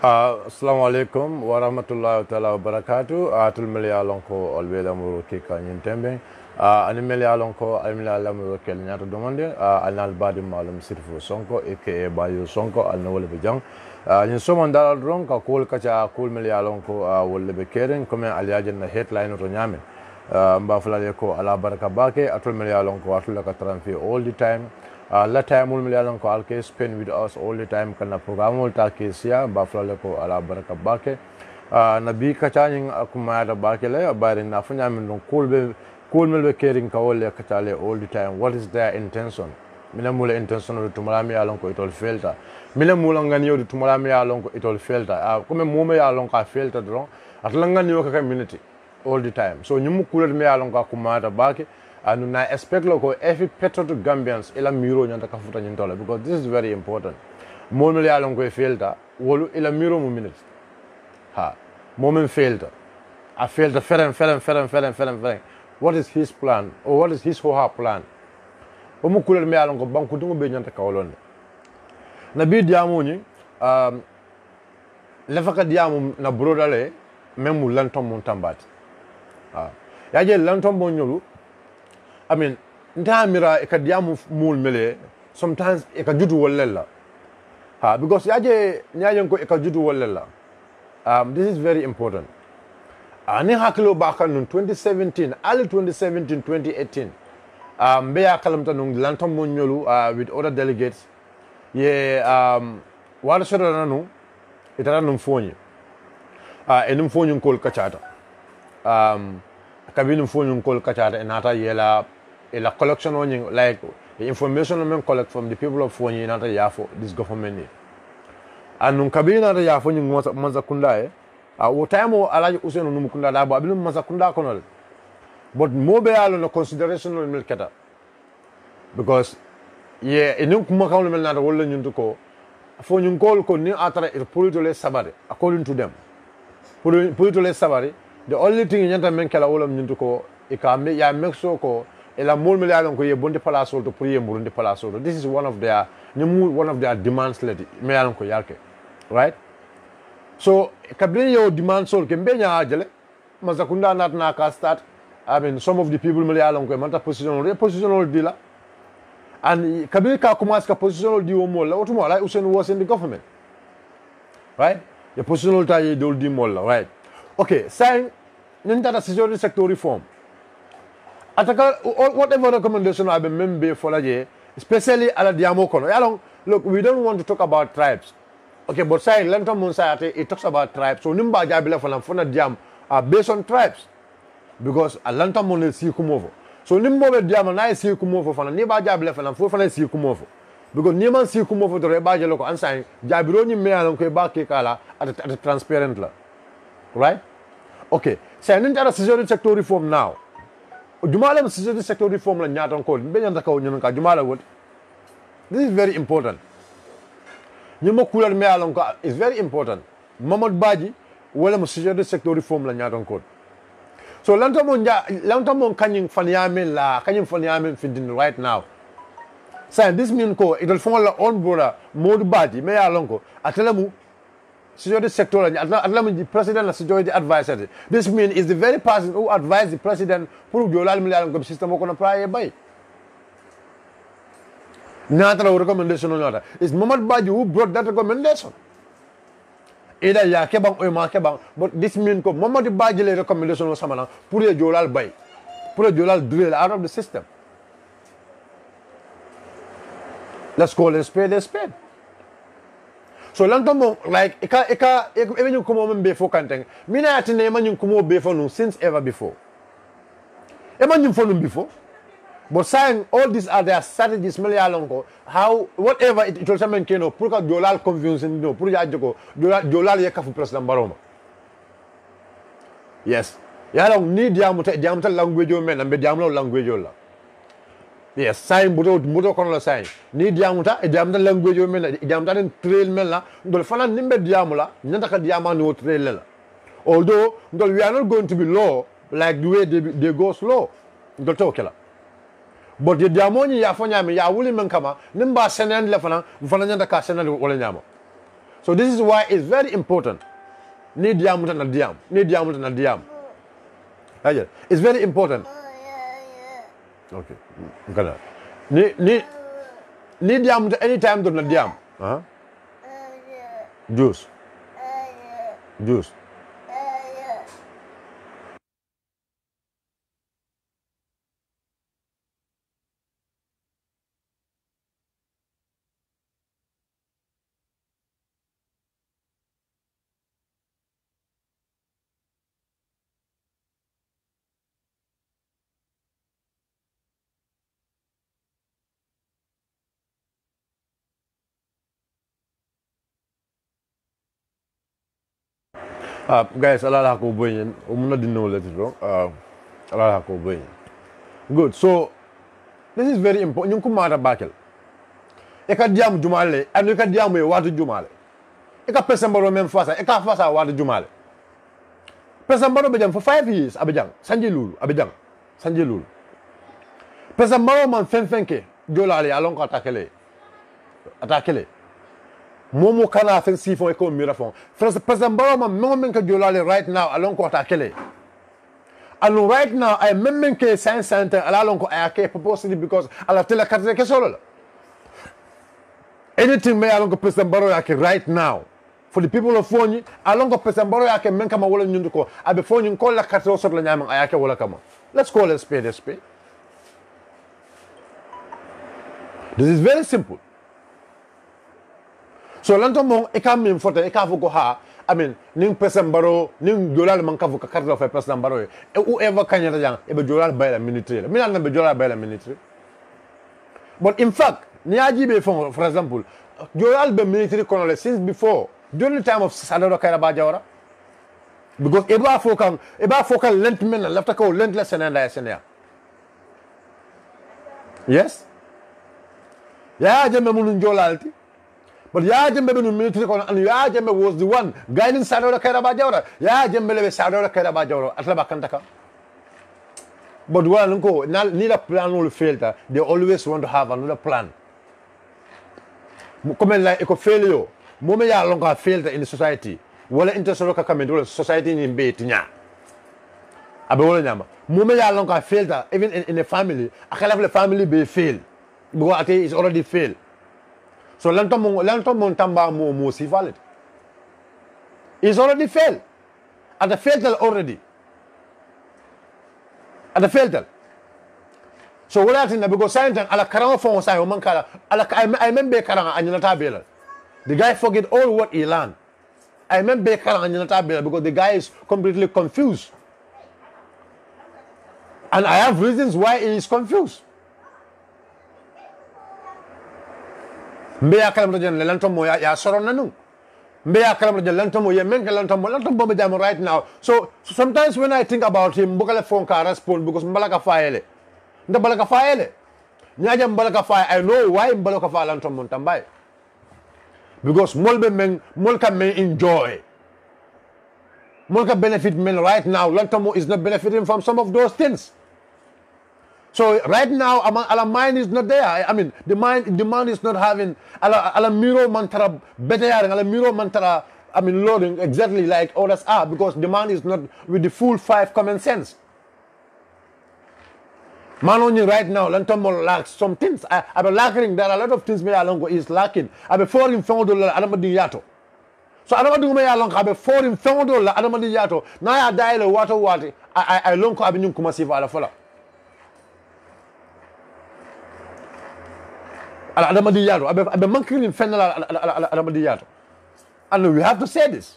Assalamu alaikum wa rahmatullahi ta'ala wa barakatuh. Atul melia lonko alwela muru kika nyintembe. Ani melia lonko almila lamuru kel nyata domande. Anal badi malum sirfu sonko aka bayu sonko al nawale bijang. Nyin soman dalal drong ka kul kacha kul melia lonko wolle be keren comme aliajen na headline to nyame. Mba fulale ko ala baraka bake atul melia lonko atul ka transfer all the time. La time ul miliyalan ko alke spend with us all the time kana program ul ta kesia ba flale ko ala baraka bake nabi kachani akuma da bake le bari na funya min don cool mel caring ka wolle kachale all the time. What is their intention? Mina mula intention to malami alon ko itol filter mina mula ngani yo to malami alon ko itol filter comme momo ya alon ka filter don atlanga ni ka community all the time. So nyumu kulet me alon ka kuma da bake and I expect local every petrol to Gambians ila miro nyanta kafuta nyintola because this is very important. Moment ya longo filter wolu ila miro mu minutes. Ha. Moment filter. I filter feren. What is his plan or what is his or her plan? Omu kuler me alongo banku tungu be nyanta kawolone. Na bi diamu ni lefaka diamu na brodale memu lantom mon tambati. Ha. Yaje lantom bon nyolu I mean, ntamira ekadiamu mul mele sometimes ekajudu wallela. Because nyaje ko ekajudu wallela. This is very important. Ani hakilo baka nun 2017, early 2017, 2018. Beya kalamta nung lantom monyolu with other delegates. Wala shara nanu itara num fonyi. Enum fonyi kol kachata. Kabinum fonyi kol kachata enata yela la collection on like the information men collect from the people of Fonyi nata yafo this government and nun kabina nata yafo ni mazakunda o time alaji useno numukunda da ba bilum mazakunda konol but mo be yalo no consideration no milketa because enum kuma kawlo mel nata wala nyuntu ko fo nyun kol ko ni atara pour to les sabare according to them pour to les sabare the only thing nyanta men kala wala nyuntu ko ikame ya mexo ko ela mol me yalon ko ye bonde palaso to pour ye murundi palaso. This is one of their demands lady me yalon ko yalke right. So kabri yo demand sol ke mbenya ajele mazakunda nat na ka start. I mean some of the people me yalon ko manta positional dila and kabri ka commence ka positional di o mol la otumo la Usain was in the government right. The positional taye dol di mol la right. Okay saying nintata security sector reform whatever recommendation I've been member for la especially ala diamo kono. Look, we don't want to talk about tribes. Okay, but say Lenton Monsiety it talks about tribes. So nimba jabila fana diam are based on tribes. Because a Lenton Mon si kumovo. So nimbo be diam na si kumovo fana nimba jabila fana si kumovo. Because niman si kumovo to reba loko ansai jabiro ni me alon ko ba ke kala at transparent la. Right? Okay. Say nintara security sector reform now. Jumala security sector reform la nyatan ko be nyanta ka nyon ka jumala wot. This is very important. Nyimo kular me alon ko is very important. Mamad Baji wala security sector reform la nyatan ko. So lantamon kanyin fanyame finding right now. Say this mean ko it will fall on brother Mod Baji me alon ko atelamu security sector the president and security advisor. This means is the very person who advised the president pour jolal milialan system ko na praye bay. Nata recommendation on is Muhammad Baji who brought that recommendation. Either ya kebang or ma kebang, but this means ko Muhammad Baji le recommendation on samana pour jolal bay. Pour jolal drill out of the system. Let's call it spade a spade. So lantomo like even you come on before kanteng mina atine man come before no since ever before eman for before but saying all these are their strategies alongo how whatever it will come keno pour ka dollar convincing no pour ya joko dollar ya kafu president baroma yes ya long ni diamuta language o men ambe diamulo language o la. Yes, sign buto kono la sign. Ni diamuta language o men diamuta den trail men la ndol fana nimbe diamula nyanta ka diama no trail la. Although ndol we are not going to be low like the way they go slow. Ndol to kala. But the diamoni ya fanya me ya wuli men kama nimba senen le fana nyanta ka senen wala nyama. So this is why it's very important. Ni diam na diam. Ni diam na diam. It's very important. Okay. Ngala. Ni diam anytime to na diam. Huh? Juice. Juice. Guys, Allah ko boyin. Umuna dinno let it wrong. Allah ko boyin. Good. So this is very important. Nyum kumara bakel. Eka diam jumale, anu eka diam e watu jumale. Eka pesembaro même fasa, eka fasa watu jumale. Pesembaro bejang for 5 years abejang. Sanji lulu abejang. Sanji lulu. Pesembaro man fenfenke jolale alon ko atakele. Atakele. Momo kana fen sifon e ko mirafon. President Baroma men ka jolale right now alon ko atakele. And right now I men ke science center alon ko ayake purposely because ala tele karte ke solo. Anything me alon ko President Baroma yake right now for the people of Fonyi alon ko President Baroma yake men kama wala nyundu ko abe Fonyi ko la karte solo la nyama ayake wala kama. Let's call it spade a spade. This is very simple. So lanto mo eka min foto eka fuko ha I mean ning President Barrow ning jolal man ka fuka carte of President Barrow e whoever kanya jang e be jolal bay la military mi nan be jolal bay la military but in fact ni aji be for example jolal be military colonel since before during the time of Sadaro Kairaba Jawara because e ba fokan lent men lafta ko lent la senenda senea yes ya jemme mun jolalti. But Ya Jembe no military and Ya Jembe was the one guiding Sadora Kairaba Jawara. Ya Jembe lebe Sadora Kairaba Jawara atlaba kantaka. But one go neither plan will fail. They always want to have another plan. Come like eco failure. Mome ya longa failed in the society. Wala intersoroka come into society in Betinya. Abe wala nyama. Mome ya longa failed even in a family. Akala the family be fail. Because it's already failed. So lantom tamba mo si valid. It's already failed. At the failed already. At the failed. So what happened because science ala karanga fon sa man kala ala I remember karanga anyata bela. The guy forget all what he learned. I remember karanga anyata bela because the guy is completely confused. And I have reasons why he is confused. Mbeya kalam rajan lantomo ya soron nanu. Mbeya kalam rajan lantomo ye men lantomo be jam right now. So sometimes when I think about him, bokale phone ka respond because mbalaka faele. Nda balaka faele. Nyaja mbalaka faele. I know why mbalaka faele lantomo tambai. Because molka men enjoy. Molka benefit men right now. Lantomo is not benefiting from some of those things. So right now, our mind is not there. I mean, the mind is not having ala miro mantra better, ala miro mantra. I mean, loading exactly like others are because the mind is not with the full 5 common sense. Man only right now, lantomo lacks some things. I be lacking. There are a lot of things me alongo is lacking. I be foreign found la adamadi yato. So I don't do me along. I be foreign found la adamadi yato. Now I die le water. I lonko abinyum kumasiva ala fola. Adamadiyato. I've been monkeying in Fenel Adamadiyato. And we have to say this.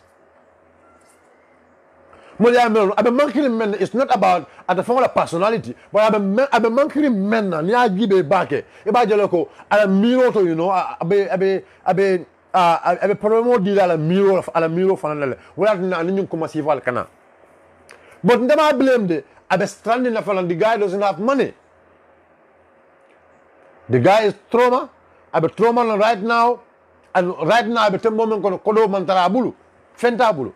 I've been monkeying men. It's not about at the form of personality, but I've been monkeying men. Nia gibe bake. Eba jeloko. Ala miro to you know. Abe promo di ala miro fanale. Wala na ninyum kumasiva kana. But never blame the. Abe stranding la falan. The guy doesn't have money. The guy is trauma. I be trauma right now, and right now I be tembo men kono kodo mantarabulu, fentabulu.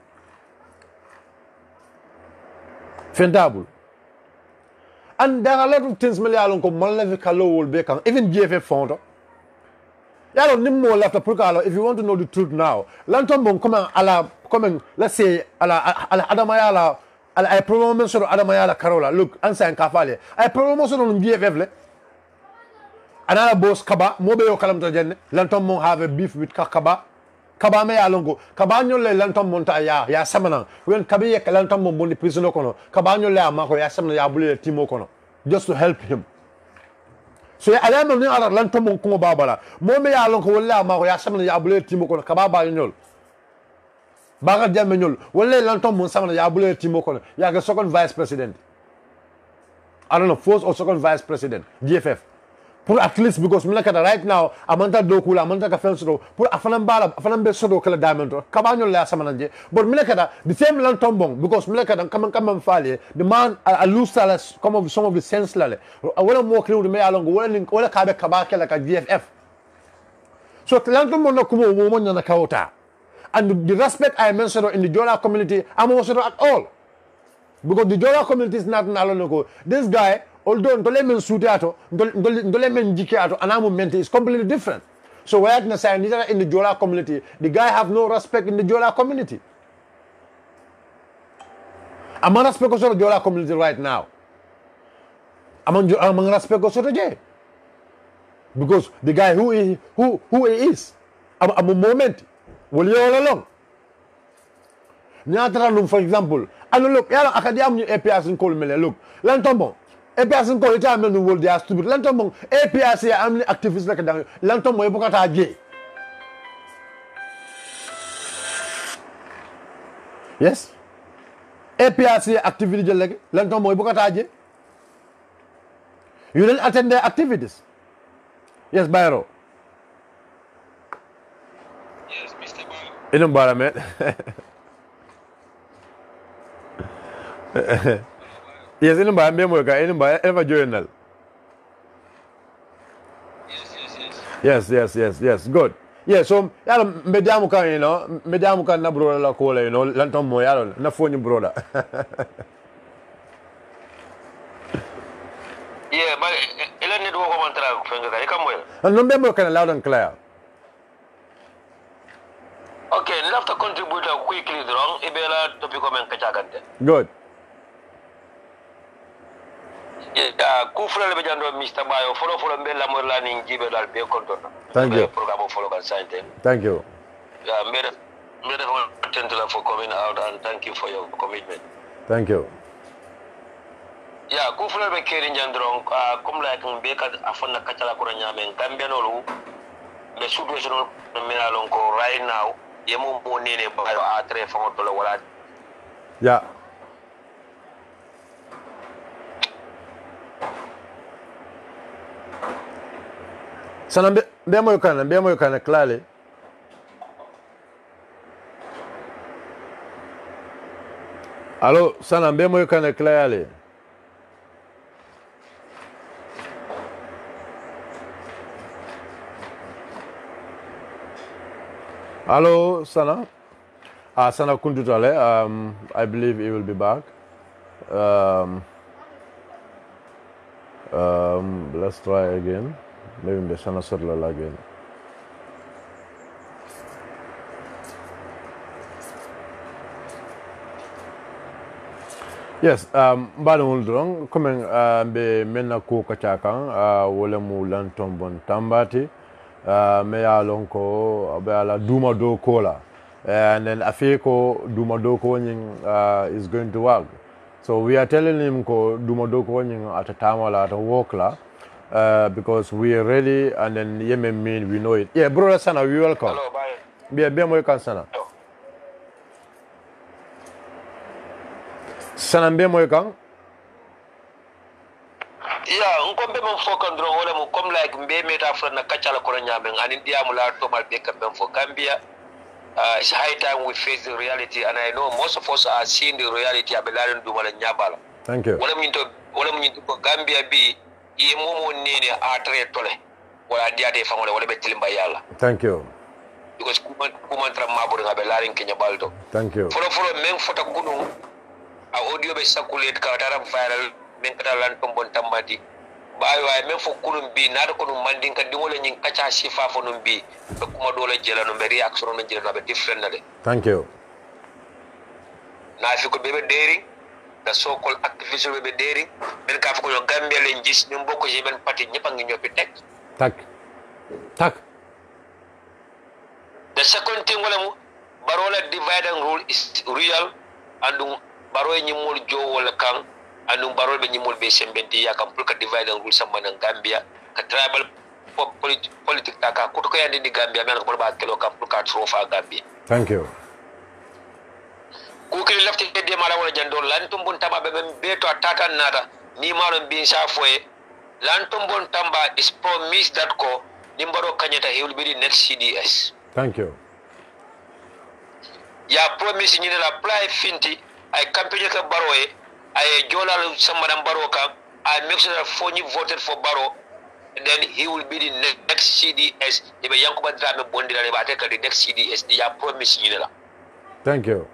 And there are a lot of things me alon ko mallevi kalo will be kan even GFF founder. yalo nimmo lafta pour que if you want to know the truth now lantom bon comment let's say ala adamaya ala ay promotion sur adamaya ala karola look ansa en kafale ay promotion on GFF le anala boss kaba mobe yo kalamta jenne lantom mon have a beef with kaba me ya longo kaba nyolle lantom monta ya samana wen kabiye lantom mon bonni prisoner kono kaba nyolle amako ya samana ya bulele timo kono just to help him. So ya alama ni ala lantom mon ko babala mobe ya longo walla amako ya samana ya bulele timo kono kaba ba nyol baga jamme nyol walla lantom mon samana ya bulele timo kono ya ga second vice president I don't know first or second vice president GFF pour at least because milakata right now amanta dokula amanta ka fensoro pour afanan be sodo kala diamond kabanyo la samananje but milakata the same land tombong because milakata come fale the man a loose some of the sense lale wala mo clear me along wala kabe kabaka like a GFF so land tombong no kumo mo na kawta and the respect I mentioned in the Jola community I'm also at all because the Jola community is not alone. This guy although ndole men suuteato ndole men jikeato anamu mente is completely different. So why na say in the Jola community the guy have no respect in the Jola community. I'm on respect of the Jola community right now. I'm on respect of the because the guy who he is I'm a moment will you all along. Nyatra for example and look yala akadiam APS in Kolmele look lantombo APS in Kolmele ta men world they are stupid lantombo APS am activists like that lantombo e bokata je yes APS activity like lantombo e bokata je you didn't attend their activities yes Bayro yes Mr. Ino bara man yes, in by memo in by ever journal. Yes. Good. Yeah, so yalo mediamu kan mediamu kan na brother la ko la lantom mo yalo na phone brother. Yeah, but ela ne do ko mantra fenga ka kam moy. No memo kan loud and clear. Okay, left to contribute quickly wrong ibela topic ko men kachagante. Good. Kufra le jando Mr. Bayo follow be la morla ni jibe dal be konton. Thank you. Program follow kan sante. Thank you. Yeah, made for coming out and thank you for your commitment. Thank you. Yeah, kufra be keri jandron comme la kan be ka afana kachala ko nyame gambe no be situation me alon ko right now yemo mo nene bayo a très fond to wala. Yeah. Sana be mo kana clearly. Allo, sana be mo kana clearly. Allo, sana. Sana Kundutale. I believe he will be back. Let's try again. Maybe the Sana Sodla again. Yes, Badon Drong, coming be Mena Kuka Chakan, Wolemu Lantombon Tambati, Mea Lonko, Abela Duma Do Cola, and then Afeko Duma Do is going to work. So we are telling him ko Duma Do at a time or at a walkla. Because we are ready and then Yemen mean we know it. Yeah, brother Sana, we welcome. Hello, bye. Be mo kan Sana. Sana be mo kan? Yeah, nkombe mo fokandro wala mo comme like mbe meta na kachala ko nyamen anin diamu la to mal be kambe for Gambia. It's high time we face the reality and I know most of us are seeing the reality abelarin du wala nyabala. Thank you. Wala minto ko Gambia bi ye momo nene atre tole wala diate fangole wala betilimba yalla. Thank you. Because kuman tra mabur ngabe larin kenya baldo. Thank you. Follow men fota kunu a audio be circulate ka taram viral men kata lan tombon tambati bayo ay men fo kunum bi na ko num mandin ka dingole nyin kacha sifa fo num bi be kuma dole jela no be reaction no jela no be different na de. Thank you. Na fi ko bebe daring the so called activism bebe daring ben ka fi ko Gambia len gis ñum bokk ci ben parti ñepp nga ñopi tek. Tak. The second thing wala mu barola divide and rule is real and baro ñimul jo wala kan anu barol be ñimul be sembenti yakam pour ka divide and rule sama na Gambia ka tribal politique ta ka ko to yandi di Gambia men ko ba kelo kam pour ka trofa Gambia. Thank you. Ko kili lafti de mala wala jando lantum bon tamba be to tatan nata ni maron bin sa foye lantum bon tamba is promise that ko nimbaro kanyata he will be the next CDS. Thank you. Ya promise ni la apply finti ay campagne ka baroye ay jolal samadam baro ka I make sure that Fonyi voted for Baro and then he will be the next CDS. If Yankuba Drame Bondira take the next CDS, they are promising you. Thank you.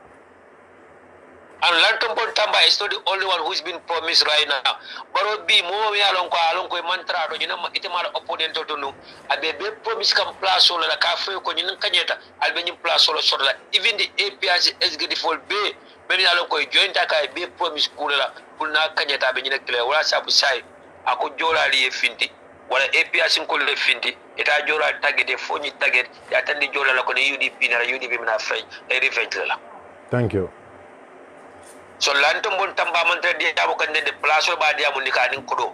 And Lanton Tamba is not the only one who's been promised right now. Baro be more alonko mantra to itimal opponent to no. Abe promise come plus on la cafe ko nyin kanyeta albeni plus on so even the APS executive will be many alonko joint aka be promise kula na kanyeta be nyina kle wala sabu sai ako jola li finti wala APS ko le finti eta jola target Fonyi target ya tandi jola la ko ne UDP na UDP na fay e revenge la. Thank you. So lantum bon tamba mantre dia abo kan de place ba dia mun ka nin kudo.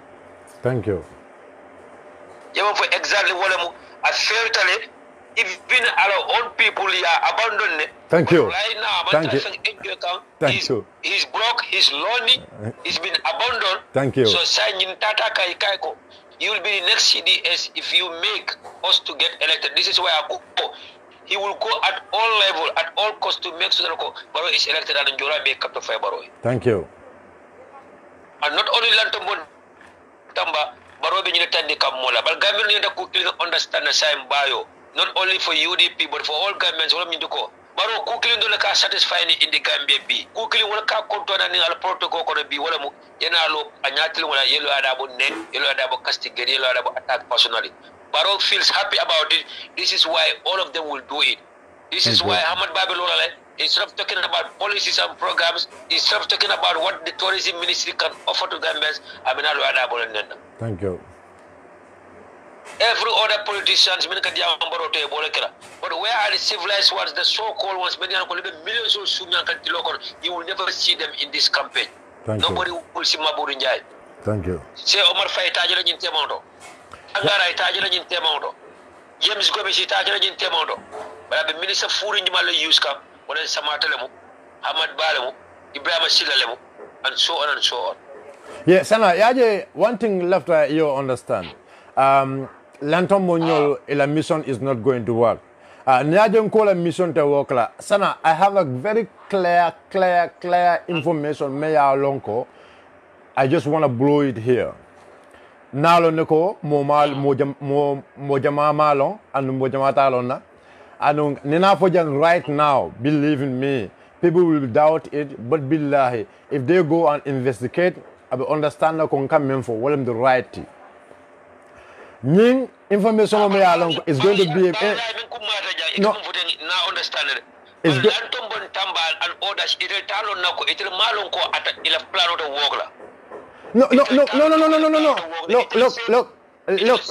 Thank you. Yama for exactly wala mu a fairly even our own people are abandoned. Thank you. Right now, Thank you. Thank you. He's broke, he's lonely, he's been abandoned. Thank you. So sign tata kai kaiko. You will be the next CDS if you make us to get elected. This is why I go. He will go at all level, at all cost to make sure that Baro is elected and Njora be kept to fire Baro. Thank you. And not only Lantombo Tamba, Baro be Tandi Kamola, but government need to understand the same bio, not only for UDP, but for all governments. Baro kukili ndo laka satisfying in the Gambia B. Kukili wala ka kontona ni al protocol kono B wala mu yenalo anyatili wala yelo adabo net, yelo adabo castigate, yelo adabo attack personally. Baro feels happy about it. This is why all of them will do it. This is why Ahmad Babylon, instead of talking about policies and programs, instead of talking about what the tourism ministry can offer to Gambians, thank you. Every other politicians, but where are the civilized ones, the so-called ones, millions of Suman, you will never see them in this campaign. Nobody will see Maburi Njai. Thank you. Say Omar Faitaja in Temondo. Angara Itaja in Temondo. James Gomes Itaja in Temondo. But the minister Furin Mala use camp, when Samatalemu, Ahmad Balemu, Ibrahim Silalemu, and so on and so on. Yeah, Sana, Yaje, one thing left you understand. Lantom Monyol, la mission is not going to work. Nyajon call a mission to work. Sana, I have a very clear information. Maya Lonko. I just want to blow it here. Nalo neko mojama malon and mojama talona. And nina fojang right now, believe in me, people will doubt it, but billahi, if they go and investigate, I will understand that come for what the right thing. Ning information on me along is going to be no. It's good. No. Look,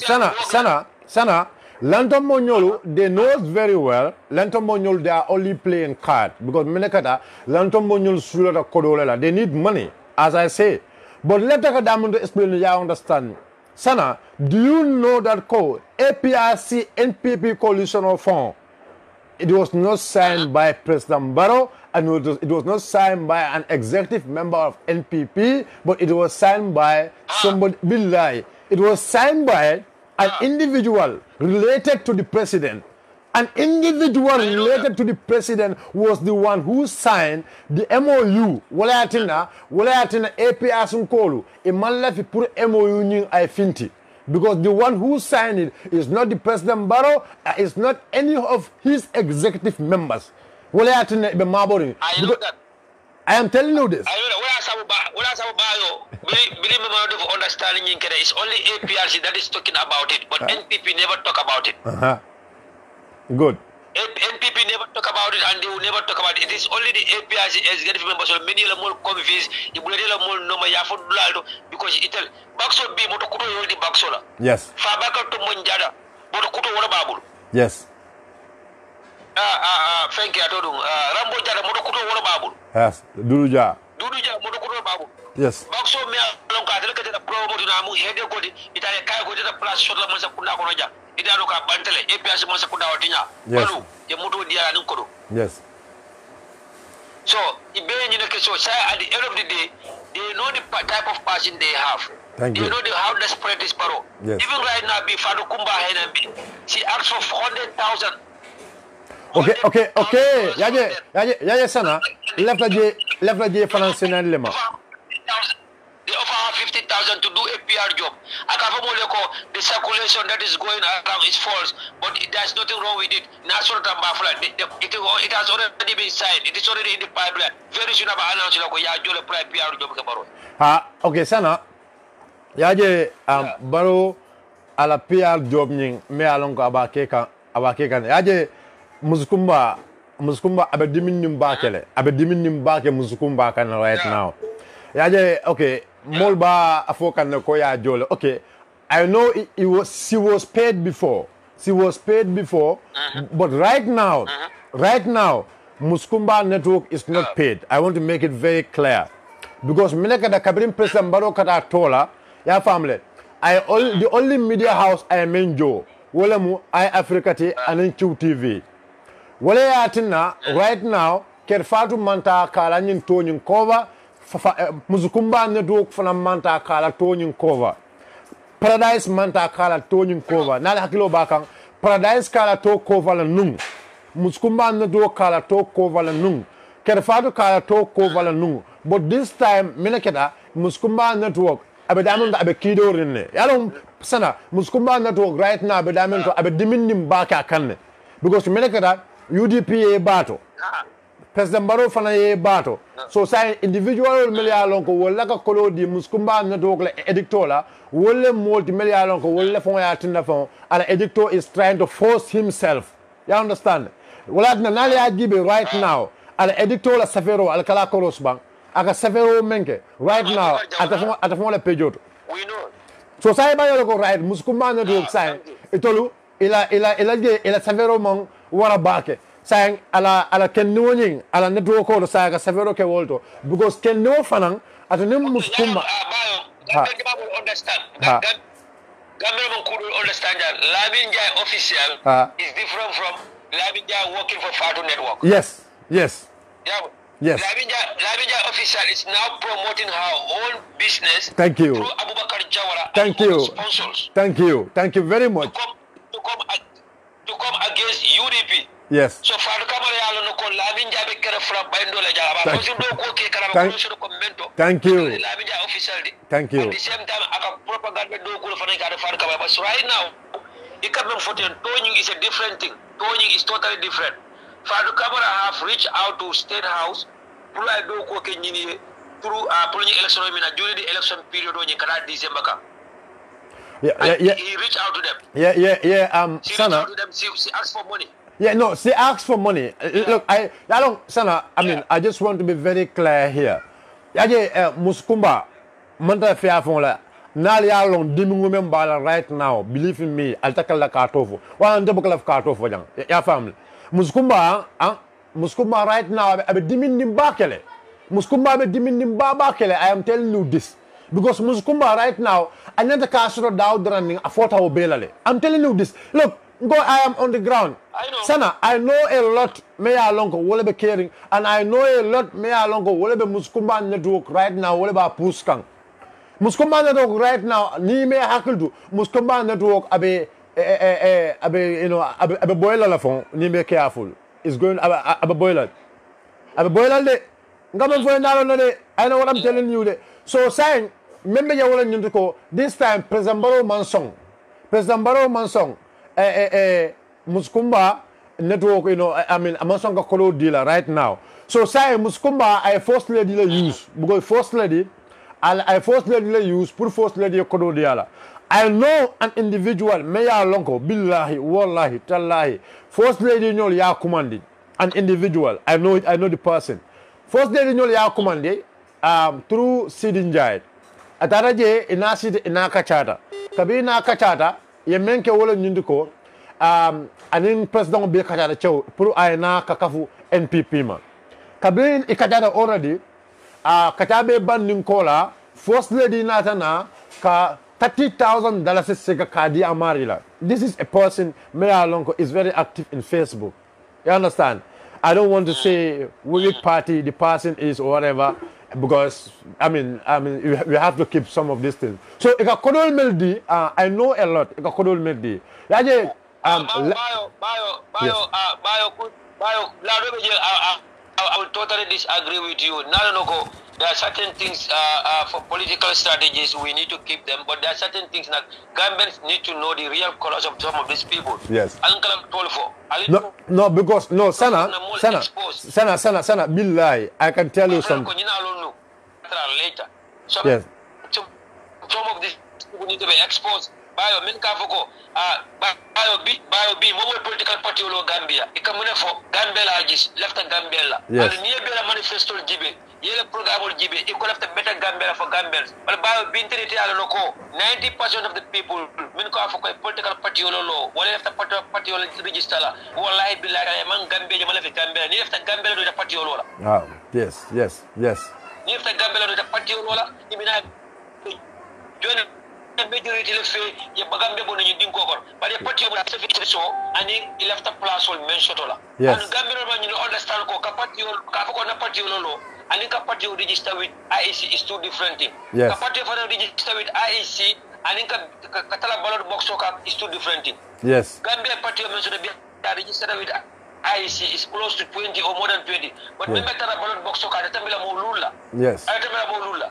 Sana. Lantom Monyolu, they know very well. Lantom Monyolu, they are only playing card because Menekata, Lantom Monyolu, Sulata Kodolela, they need money, as I say. But let us explain, you understand. Sana, do you know that code APRC NPP coalition of fund? It was not signed by President Barrow and it was not signed by an executive member of NPP, but it was signed by somebody. Billahi, it was signed by an individual related to the president. An individual related to the president was the one who signed the MOU. Wala atina APR Sunkolu. A man left put MOU ning I finti. Because the one who signed it is not the President Barrow, is not any of his executive members. Wala atina be mabori. I know that. I am telling you this. Wala sabu ba yo. Believe me, man, of understanding it's only APRC that is talking about it, but NPP never talk about it. Good. NPP never talk about it, and they will never talk about it. It is only the APRC executive members. So many of them more confused. You will get more no my yafu because it tell Baxo B moto kuto yodi Baxola. Yes. Fabaka to Monjada moto kuto wala babu. Yes. Thank you. Rambo Jada moto kuto wala babu. Yes. Duduja moto kuto babu. Yes. Baxo me alon ka tele kete promo na mu hede ko di itale kay ko tete place shot la man sa kunda ko no ja. Idano ka bantele APRC man sa kunda watinya. Yes. Ye moto dia nan ko. Yes. So, so at the end of the day, they know the type of person they have. Thank they you. know how desperate is Baro. Yes. Even right now, Bifado Kumba Henambi, she asked for 100,000. Okay. Yaje sana. Left the J financial lema. They offer her 50,000 to do a PR job. The circulation that is going around is false, but there's nothing wrong with it. It has already been signed. It is already in the pipeline. Very soon, I'll announce a PR job. Okay, sana. Yaje Baro ala PR job nying me alongo abakeka. Yaje Muzukumba abe diminim bakele Muzukumba kan right now. Yaje okay. Molba afokan na koya jole. Okay, I know she was paid before. But right now, Muskumba network is not paid. I want to make it very clear. Because Minaka da Kabrim President Barokata Tola, ya family. The only media house I am in Joe. Wolemu I Africa T and in QTV. Wole atina right now, Kerfatu Manta Kalanyin Tonin cover. Muzukumba network fana manta kala tonin cover. Paradise manta kala tonin cover. Nala hakilo bakang Paradise kala to cover la nung. Muzukumba network kala to cover la nung. Kerfatu kala to cover la nung. But this time minakeda Muzukumba network abe diamond abe kido rinne. Yalong sana Muzukumba network right now abe diamond to abe diminim baka kanne. Because minakeda UDP battle. President Barrow fana ye bato. So say individual million ko wala ka kolo di Muskumba network la editor wala multi million ko wala fon ya tinda fon ala editor is trying to force himself. You understand? Wala na nali ajibe right now ala editor la safero ala kala koros bang aka safero menke right now atafon la pejoto. We know. So say ba yo ko right Muskumba network say itolu ila safero mong wara bake. Saying ala kenno nying ala network ko sa ka severo ke wolto because kenno fanan atanim Muskumba understand Gamel could understand that Lamin Jai official is different from Lamin Jai working for Fado Network. Yes. Lamin Jai official is now promoting her own business. Thank you. Through Abubakar Jawara. Thank you. Thank you very much. To come against UDP. Yes. So Fado Kamara yalo no kon Lamin Jai be kere from Baindo la Jaba. Ko do ko ke kala ko so commento. Thank you. Lamin Jai official di. Thank you. At the same time aka propaganda do ko fa na Fado Kamara but right now it can be foten toning is a different thing. Toning is totally different. Fado Kamara have reached out to State House pour ay do ko ke nyini through pour ni election mina during the election period on kala December ka. Yeah. He reached out to them. Yeah. Sana. She asked for money. Yeah, no, she asked for money. Look, I don't, Sana, I just want to be very clear here. Yaje Muskumba, manta fia fonla. Nali along dimingu bala right now. Believe in me, I'll take a la cartofo. One double of cartofo jang. Ya family. Muskumba right now abe dimindim bakele. Muskumba abe dimindim bakele. I am telling you this. Because Muskumba right now, another castle down running a 4 belale. I'm telling you this. Look, I am on the ground. I know. Sana, I know a lot me alongo will be caring, and I know a lot me alongo will be Muskumba network right now will be puskang. Muskumba network right now ni me hakildu Muskumba network abe abe boiler la fon ni me careful. It's going abe boiler. Abe boiler de ngam fo ndalo no de. I know what I'm telling you de. So saying remember you will nyuko this time President Barrow Mansong Muskumba network, I mean, Amasonga Kolo dealer right now. So say muskumba I first lady la use because first lady I first lady la use pour first lady kodo diala. I know an individual meya lonko billahi wallahi tallahi first lady nyol ya commanded an individual I know the person first lady nyol ya commanded through Sidin Jai ataraje ina sid ina kachata kabi ina kachata ye menke wala nyindiko anin president be kachata chew pour ayna kakafu NPP ma kabi ikachata already katabe banding kola first lady natana ka $30,000 sega kadi amarila. This is a person Meya Lonko is very active in Facebook. You understand? I don't want to say which party the person is or whatever because I mean we have to keep some of these things. So ika Kodol Meldi I know a lot. Ika Kodol Meldi. Yaje I will totally disagree with you. No. There are certain things for political strategies we need to keep them, but there are certain things that Gambians need to know the real colors of some of these people. Yes. No, because no, Sana, Billahi, I can tell you something. Later. Yes. Some of these people need to be exposed. Bayo Minkafoko, Bayo B, Mobile Political Party of Gambia, Ikamune for Gambela Agis, left a Gambela. Yes. And near Bella Manifesto Gibe, Yellow Program will Gibe, you could have the better Gambela for Gambians. But Bayo Binterity Aloko, 90% of the people, Minkafoko, political party Lolo, what if the party register, who will lie be like among Gambia, Malafi Gambia, if the Gambela with the party Lola. Yes. If the Gambela with the party Lola, you mean I join majority le fe ye bagambe bono ni dinko kor but the party of the so and he left a place will mention tola yes. And Gambia man you understand ko ka party ka ko na party lolo and ka party register with IEC is two different thing yes. Ka party for register with IEC and ka katala ballot box ka is two different thing yes. Gambia party mention be register with IEC is close to 20 or more than 20 but remember tala ballot box ka tamila mo lula yes tamila mo lula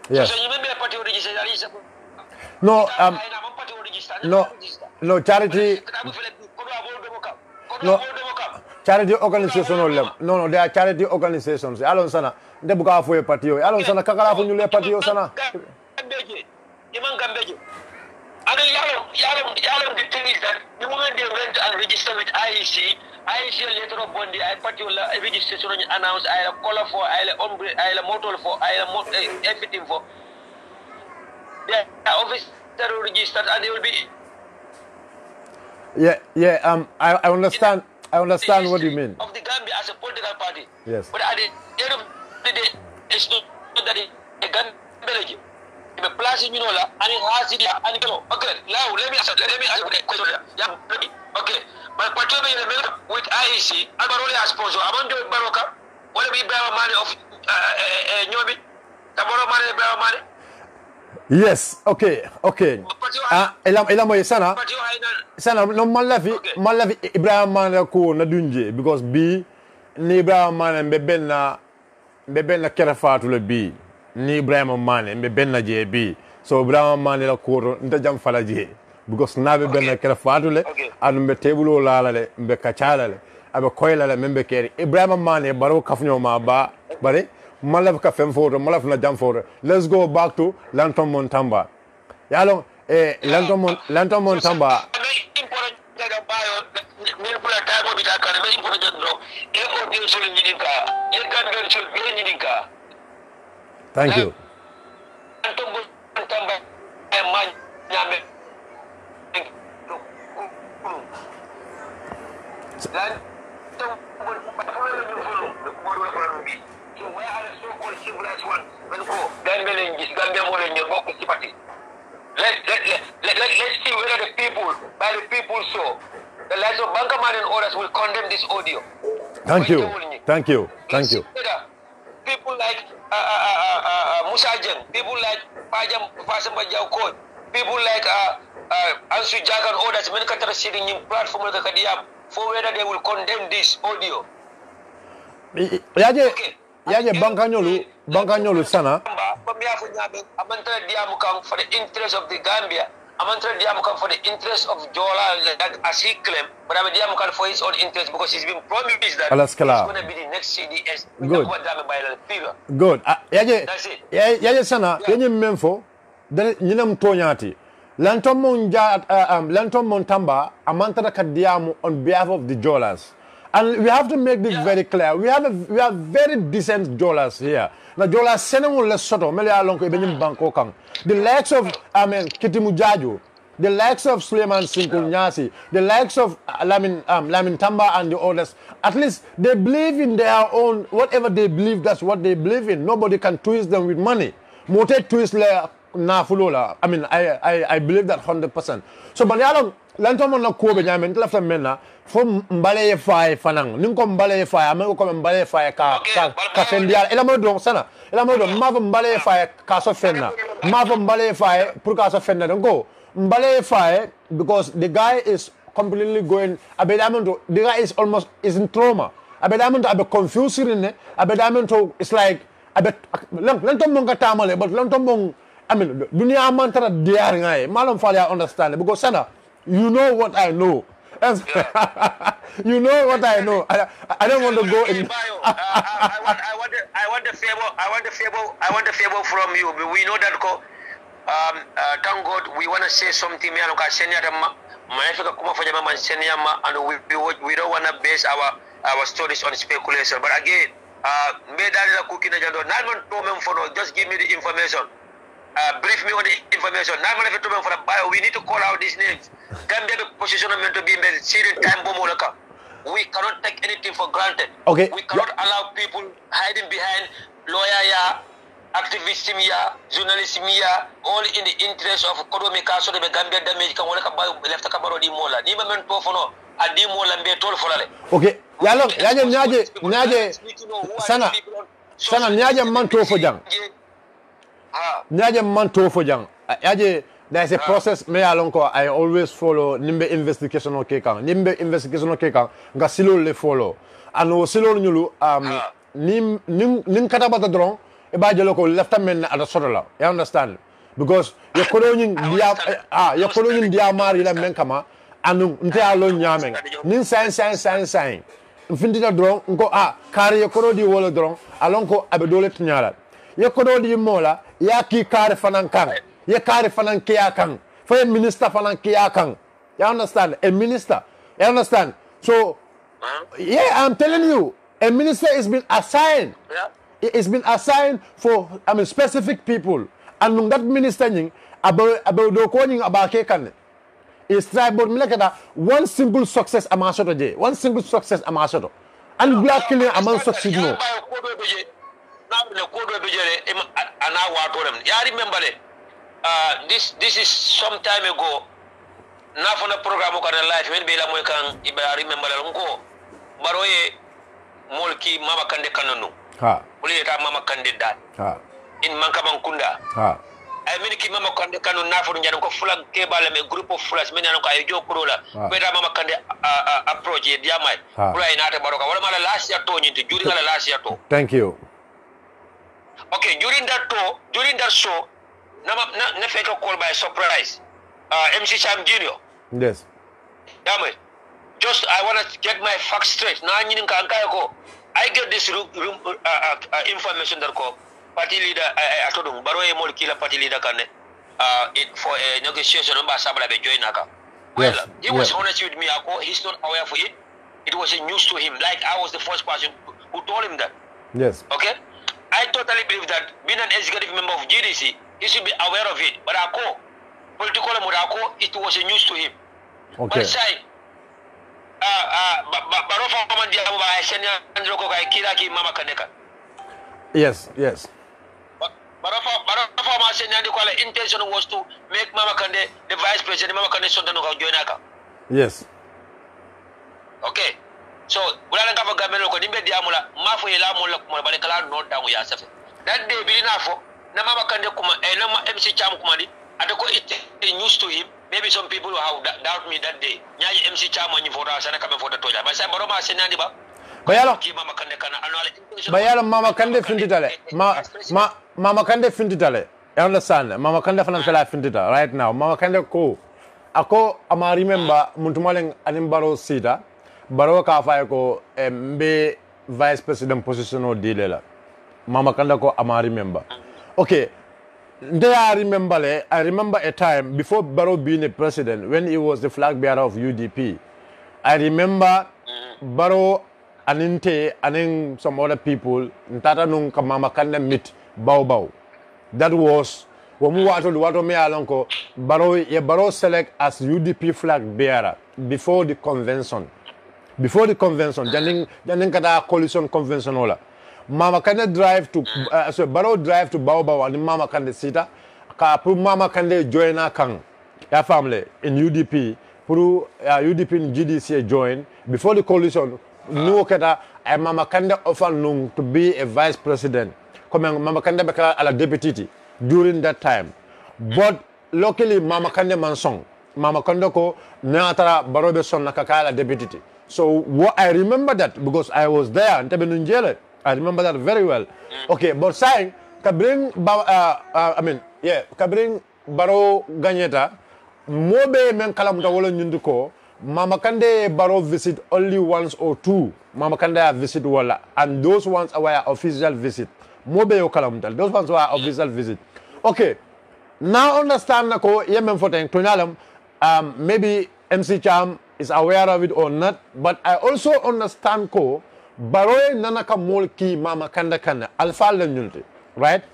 yes. So you remember party register no charity no charity organization no they are charity organizations alon sana de buka fo e parti yo alon sana kakala fo nyule parti yo sana imam gambeje and yalam the thing is that the moment they went and register with IEC later on bondi I party registration announced I color for I ombre I motor for I everything for yeah, office that will register and they will be. Yeah. I understand. I understand what you mean. Of the Gambia as a political party. Yes. But at the end of the day, it's not that the Gambia, the place in Minola, and it has it. And okay, now let me ask a question. Yeah, okay. But particularly with IEC, I'm only a sponsor. I'm on the Baroka. What we bear money of Nyobi, Taboro money, bear money. Yes, okay. Ela moye sana no malafi Ibrahim Mane ko na dunje because bi ni Ibrahim Mane be benna kera fatu le bi ni Ibrahim Mane be benna je bi so Ibrahim Mane la ko nda jam fala je because na be benna kera fatu le adu be tebulo lala le be kachala le abe koyla le membe keri Ibrahim Mane baro kafnyo ma ba bare malaf ka fem photo malaf na jam photo let's go back to Lanton Montamba yalo Lanton Montamba thank you where are the so-called civilized ones? Let's see whether the people, by the people so, the likes of Bankaman and others will condemn this audio. Thank you. People like Musa Jen, people like Fasamba Jaukot, people like Ansu Jagan and others, many countries sitting in platform for whether they will condemn this audio. Yaje bankanyolu sana for the interest of the Gambia Amantra Diamukan for the interest of Jola, like, as he claimed, but I'm Diamukan for his own interest because he's been promised that he's going to be the next CDS. Good. Good. That's it. Yaje sana, yenye memfo, nyina mtonyati. Lantom Montamba, Amantra Kadiamu on behalf of the Jolas. And we have to make this very clear. We have very decent Jolas here. Now Jolas senengo lesoto mele alonko ibenyim banko kang. The likes of Kitimu Jaju, the likes of Suleiman Sinkul Nyasi, the likes of Lamin Tamba and the others. At least they believe in their own whatever they believe. That's what they believe in. Nobody can twist them with money. Mote twist le na fulola. I mean, I believe that 100%. So but lantomo na kuobe nyame ntlafa mena fo mbale fay fanang ninko mbale fay amego ko mbale fay ka fendial ela mo don sana ela mo don mavo mbale fay ka so fenna mavo mbale fay pour ka so fenna donc mbale fay because the guy is completely going abedamonto the guy is almost is in trauma abedamonto abe confusing ne abedamonto it's like abe lantomo ngata male but lantomo I mean dunia mantara diar ngai malum fali understand because sana you know what I know. You know what I know. I don't want to go in. I want the favor from you. We know that thank God we want to say something and we don't want to base our stories on speculation. But again, just give me the information. Brief me on the information. Now, for the bio, we need to call out these names. Gambia positionment to be in Syrian time bomolaka. We cannot take anything for granted. Okay. We cannot allow people hiding behind lawyer, activism, journalism, all in the interest of economic so the Gambia damage can work about left a couple of the mola. Nima mento for no, a demola and be told for it. Okay. Nyaje sana nyaje manto for jang. Nyaje manto for jang. There's a process me alonko I always follow nimbe investigation o kekang nga silo le follow ano silo nyulu nim kata bata dron e ba jelo ko lefta men ada sodola you understand because ye kolonyin dia mari la men kama anu nte alo nyame nin san mfindita dron ngo kare ye kono di wolo dron alonko abedole tnyala ye kono di mola ya ki kare fanan kan ye kare fanan kiya kan for a minister fanan kiya kan you understand a minister you understand so yeah I'm telling you a minister has been assigned it's been assigned for specific people and that minister ning about do ko ning abake kan is try but milakada one single success amasoto je one single success amasoto and black killing among succeed no this is some time ago. Na for the program ko na live when bela mo kan iba remember ko baroye molki mama kande kanonu uli ta mama kande dal in manka bankunda ay min ki mama kande kanu na for njan ko fulan ke bala me group of fulas men nan ko ay jokuro la beta mama kande approach dia mai pura ina ta baroka wala mala last year to nyinti juri ngala last year to thank you okay during that show na fake a call by surprise. MC Cham Jr. Yes. Damn it. Just I want to get my facts straight. I get this information that party leader I told him Baroye Mol Kila party leader can it for a negotiation on Sabala join Naka. Well, he was honest with me. He's not aware for it. It was a news to him. Like I was the first person who told him that. Yes. Okay. I totally believe that being an executive member of GDC, he should be aware of it. But political Murako, it was a news to him. Okay. But say, Yes. Intention was to make Mama Kande the vice president. Mama Kande Sontanaka. Yes. Okay. So, that day, Nama Kande Kuma, and Nama MC Cham Kumadi, it news to him. Maybe some people have doubt me that day. Nyai MC Cham and for us and I come for the toilet. But some Roma Senadiba. Bayalo Mama Kande Finditale. Mama Kande Finditale. I understand. Mama Kande fana fela fintita right now. Mama Kande ko ako ama remember muntumaleng anim baro sita baro ka fa ko mbe vice president position o dilela. Mama Kande ko ama remember. Okay. I remember a time before Barrow being a president when he was the flag bearer of UDP. I remember Barrow Aninte and some other people Ntata nung Mama Kande meet Bao. That was when we were to me alonko Barrow select as UDP flag bearer before the convention. Before the convention, Janin Kata coalition convention ola. Mama Kande drive to Barrow drive to Bao and Mama Kande sita ka pu Mama Kande join a kang ya family in UDP pu UDP in GDC join before the coalition no kata Mama Kande offer nung to be a vice president comme Mama Kande bekala ala deputy during that time but luckily Mama Kande mansong Mama Kande ko natara Barrow be son nakaka ala deputy so what I remember that because I was there and Tebenunjele I remember that very well. Okay, but saying Kabring Kabring Barrow Ganyeta Mobe men kalamuta wala nyunduko Mama Kande Barrow visit only once or two. Mama Kande visit wala and those ones were official visit. Mobe yo kalamuta. Those ones were official visit. Okay. Now understand nako yemen foten tunalam maybe MC Cham is aware of it or not, but I also understand ko Baroye nanaka molki Mama Kande alfa lenyunti, right?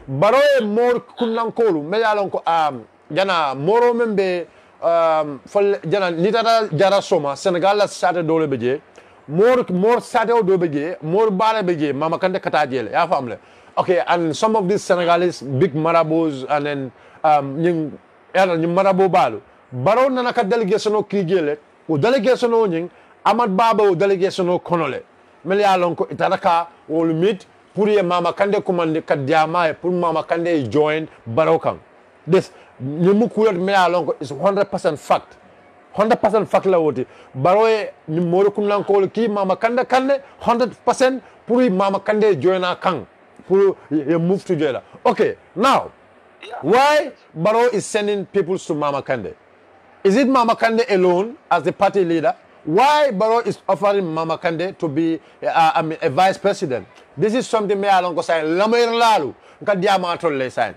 Baroye more kunankolu meyalonko jana moro membe fol jana nitata jara soma Senegal la sate dole beje more sate do beje more bale beje Mama Kande kata jele ya famle. Okay, and some of these Senegalese big marabouts and then nying marabou balu Baro nanaka delegation o kigele o delegation o nying Amad Baba o delegation o konole meli alonko itaraka will meet pour ye Mama Kande commande kadiama pour Mama Kande join Barokang. This nimu kuyot meli alonko is 100% fact. 100% fact la woti. Baroye ni moro kumlanko ki Mama Kande 100% pour Mama Kande join a kang. Pour ye move together. Okay, now why Barrow is sending people to Mama Kande? Is it Mama Kande alone as the party leader? Why Barrow is offering Mama Kande to be a vice president? This is something me alongo say lamer lalu nkadiama tolle sign.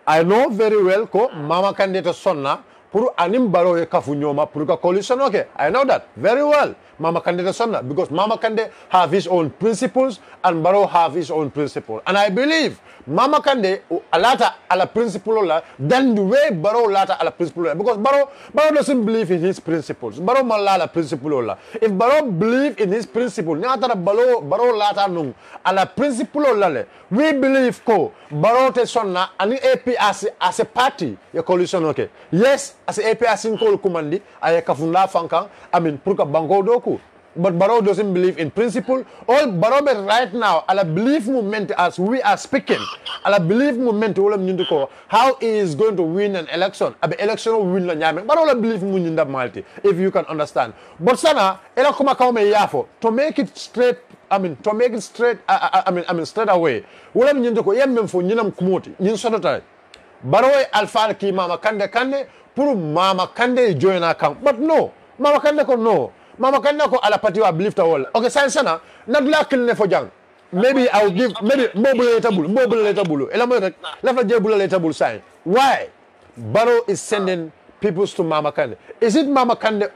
I know very well ko Mama Kande to sonna pour anim Barrow e kafu nyoma pour ka coalition okay. I know that very well. Mama Kande to sonna because Mama Kande have his own principles and Barrow have his own principle. And I believe Mama Kande alata ala principle la than the way Barrow lata ala principle la. Because Barrow doesn't believe in his principles. Barrow malala principle la. If Barrow believe in his principle, nyata Barrow lata nung ala principle la le. We believe ko Barrow te sonna ani APRC as a party ya coalition okay. Yes, as a APRC ko kumandi ay kafunda fankan I mean pour ka bango doku. But Barrow doesn't believe in principle. All Barrow right now, ala belief movement as we are speaking, ala belief movement how he is going to win an election. Abe election will win la nyame. Barrow la belief movement malti, if you can understand. But sana, ela kuma kaume yafo to make it straight. To make it straight. Straight away. Wala mnyindoko yemme mfo nyinam kumoti nyin sodota. Barrow alfa ki Mama Kande pour Mama Kande join account. But no, Mama Kande ko no. Mama Kande ko ala party wa believe ta wala. Okay, sana nadla kilne fo jang. Maybe I will give maybe mobile table. Ela mo rek la fa jebula le table sign. Why? Barrow is sending people to Mama Kande. Is it Mama Kande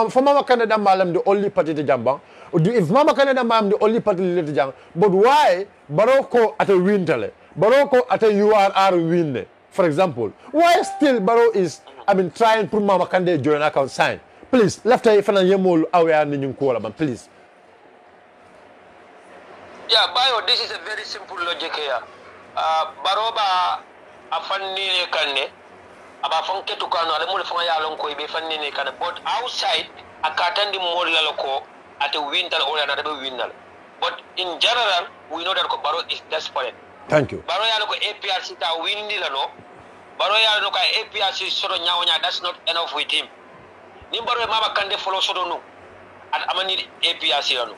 for Mama Kande da malam the only party to jambang? If Mama Kande da malam the only party to jang. But why Barrow ko at a win tale? Barrow ko at a URR win. For example, why still Barrow is trying to put Mama Kande join account sign? Please, left eye fana yemol aware ni nyunko man, please. Yeah, Bayo, this is a very simple logic here. Baroba afanni kanne aba fanke tukano ale mul fanga yalon ko be fanni ne kanne but outside akatandi mol laloko at a winter or another winner. But in general, we know that Baro is desperate. Thank you. Baro yaloko APRC ta winni lano. Baro yaloko APRC soro nyawonya, that's not enough with him. Nimbaro Mama Kande follow sodo no. And amani APRC lano.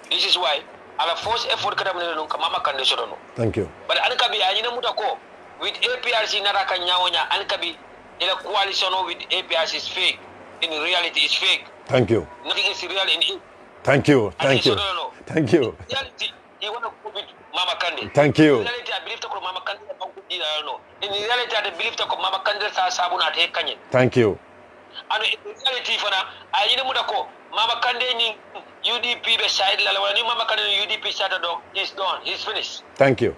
This is why ala force effort kada mne no Mama Kande sodo no. Thank you. But anka bi anyina mutako with APRC naraka nyawonya ankabi ila coalition with APRC is fake. In reality, it's fake. Thank you. Nothing is real in it. Thank you. Thank you. No. Thank you. In reality, you want to go with Mama Kande. Thank you. In reality, I believe that Mama Kande no. In reality, I believe that Mama Kande sa sabuna te kanye. Thank you. And in reality, fana, I you know ko Mama Kande ni UDP be side la wala ni Mama Kande ni UDP side do is done. He's finished. Thank you.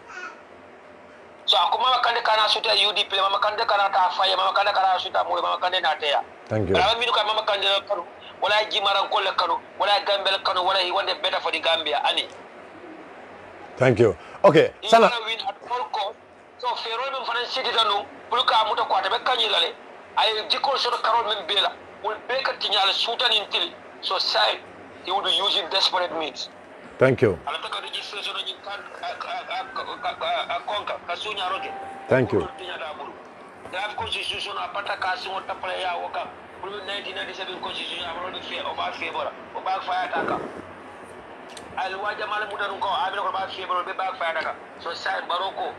So ako Mama Kande kana suta UDP, Mama Kande kana ta fire, Mama Kande kana suta mo Mama Kande na teya. Thank you. But I Mama Kande kanu, wala Jimaran Kolle kanu, wala Gambia kanu, wala he want it better for the Gambia, ani. Thank you. Okay. Sana. Win at all cost. So Ferrol men fanan city danu, puluka amuta kwata be kanyi lale. Ay jikol so Carol men bela, will break a tinyal sutan intil. So side he would be using desperate means. Thank you. Alataka registration on konka kasunya roge. Thank you. They have constitution apata kasi wata pala ya waka. 1997 constitution amrodi favor o backfire taka. Alwaja mala mutan ko abina ko favor be backfire taka. So sai baroko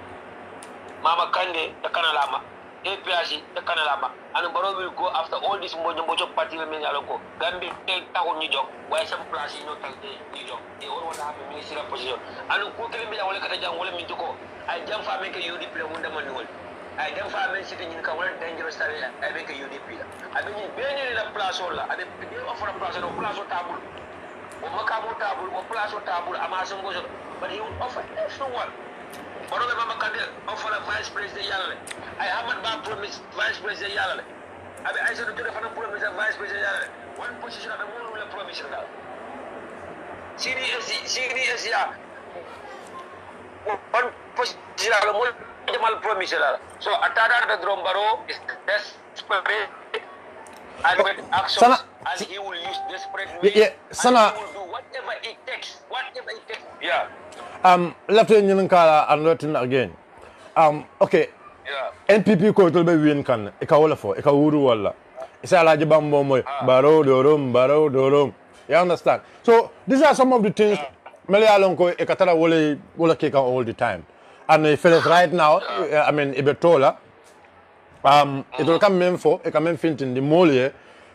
Mama Kande the kanalama APRC the kanalama and Baro will go after all this mbojo party men yaloko. Gambia ta ko ni jog why some place no tal ni jog. They all want to have a ministerial position. And ko kele be wala kata jang wala min ko ay jam fa make UDP le wunda manual. I don't find men sitting in a dangerous area. I make a UDP. I mean, being in a place or I offer a place or place or table. Or Macabo table or place or table. I'm asking, but he would offer everyone. One of the Mama can offer a vice president. I haven't been promised vice president. I said to the promise a vice president. One position of the moon will promise that. CDS, one position of the moon. So Atada the Drombaro is desperate and with action and he will use desperate means and he will do whatever it takes. Yeah. Lieutenant Kala and Lieutenant again. Okay. Yeah. NPP ko to be win kan e ka wala fo e ka wuru wala. Isa alaji bambo moy baro dorom. You understand? So these are some of the things Melialon ko e katara wala keka all the time. And if it is right now, I mean, Ibetola, it will come in for, it come in in the mole,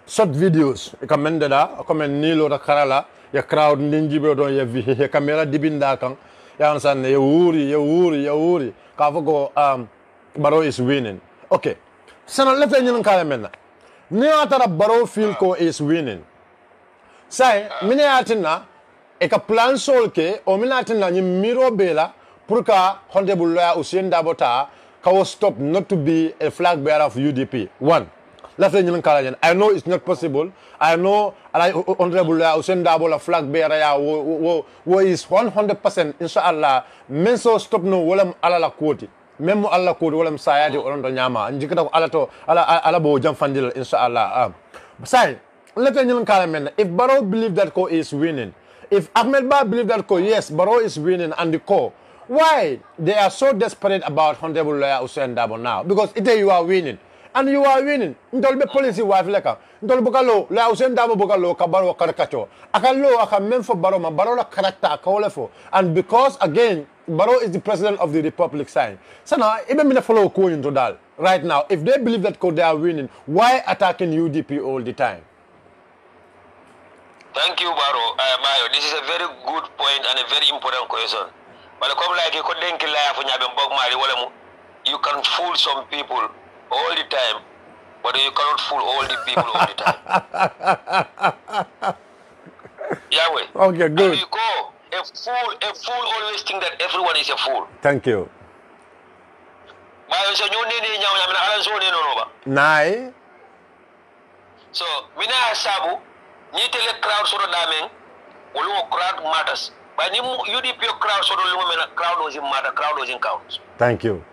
short videos, it come in there, come in Nilo, the Karala, your crowd, Ninjibo, your camera, Dibindakang, you understand, you worry, Kavago, Baro is winning. Okay. So now let's say, Kalamena. Neatara Baro Filco is winning. Say, Minatina, a plan solke, or Minatina, you miro bela. Pourquoi Honorable Lawyer Hussein Dabota can stop not to be a flag bearer of UDP? One, Lieutenant Kalajan, I know it's not possible. I know Honorable Lawyer Hussein Dabota flag bearer who is 100% inshallah. Men so stop no walam ala quote. Memo ala quote walam sayadi or nyama. And jikata alato alabo jam fandil inshallah. Say, Lieutenant Kalajan, if Barrow believe that Co is winning, if Ahmed Ba believe that Co, yes, Barrow is winning and the Co. Why they are so desperate about Honorable Lawyer Hussein Dabo now? Because you are winning. And you are winning. Ndolbe policy wife leka. Ndol bukalo Lawyer Hussein Dabo bukalo kabaro karakacho. Akalo akamemfo baroma barola character akawolefo. And because again Barrow is the president of the republic sign. So now even me follow ko into that. Right now, if they believe that they are winning, why attacking UDP all the time? Thank you, Baro. Mayo, this is a very good point and a very important question. But you can fool some people all the time, but you cannot fool all the people all the time. Yahweh. Okay, good. And you go, a fool always think that everyone is a fool. Thank you. Nai. So, mina sabu, ni tele crowd sort of daming, crowd matters. But you UDP crowd so the crowd was in matter, crowd was in count. Thank you.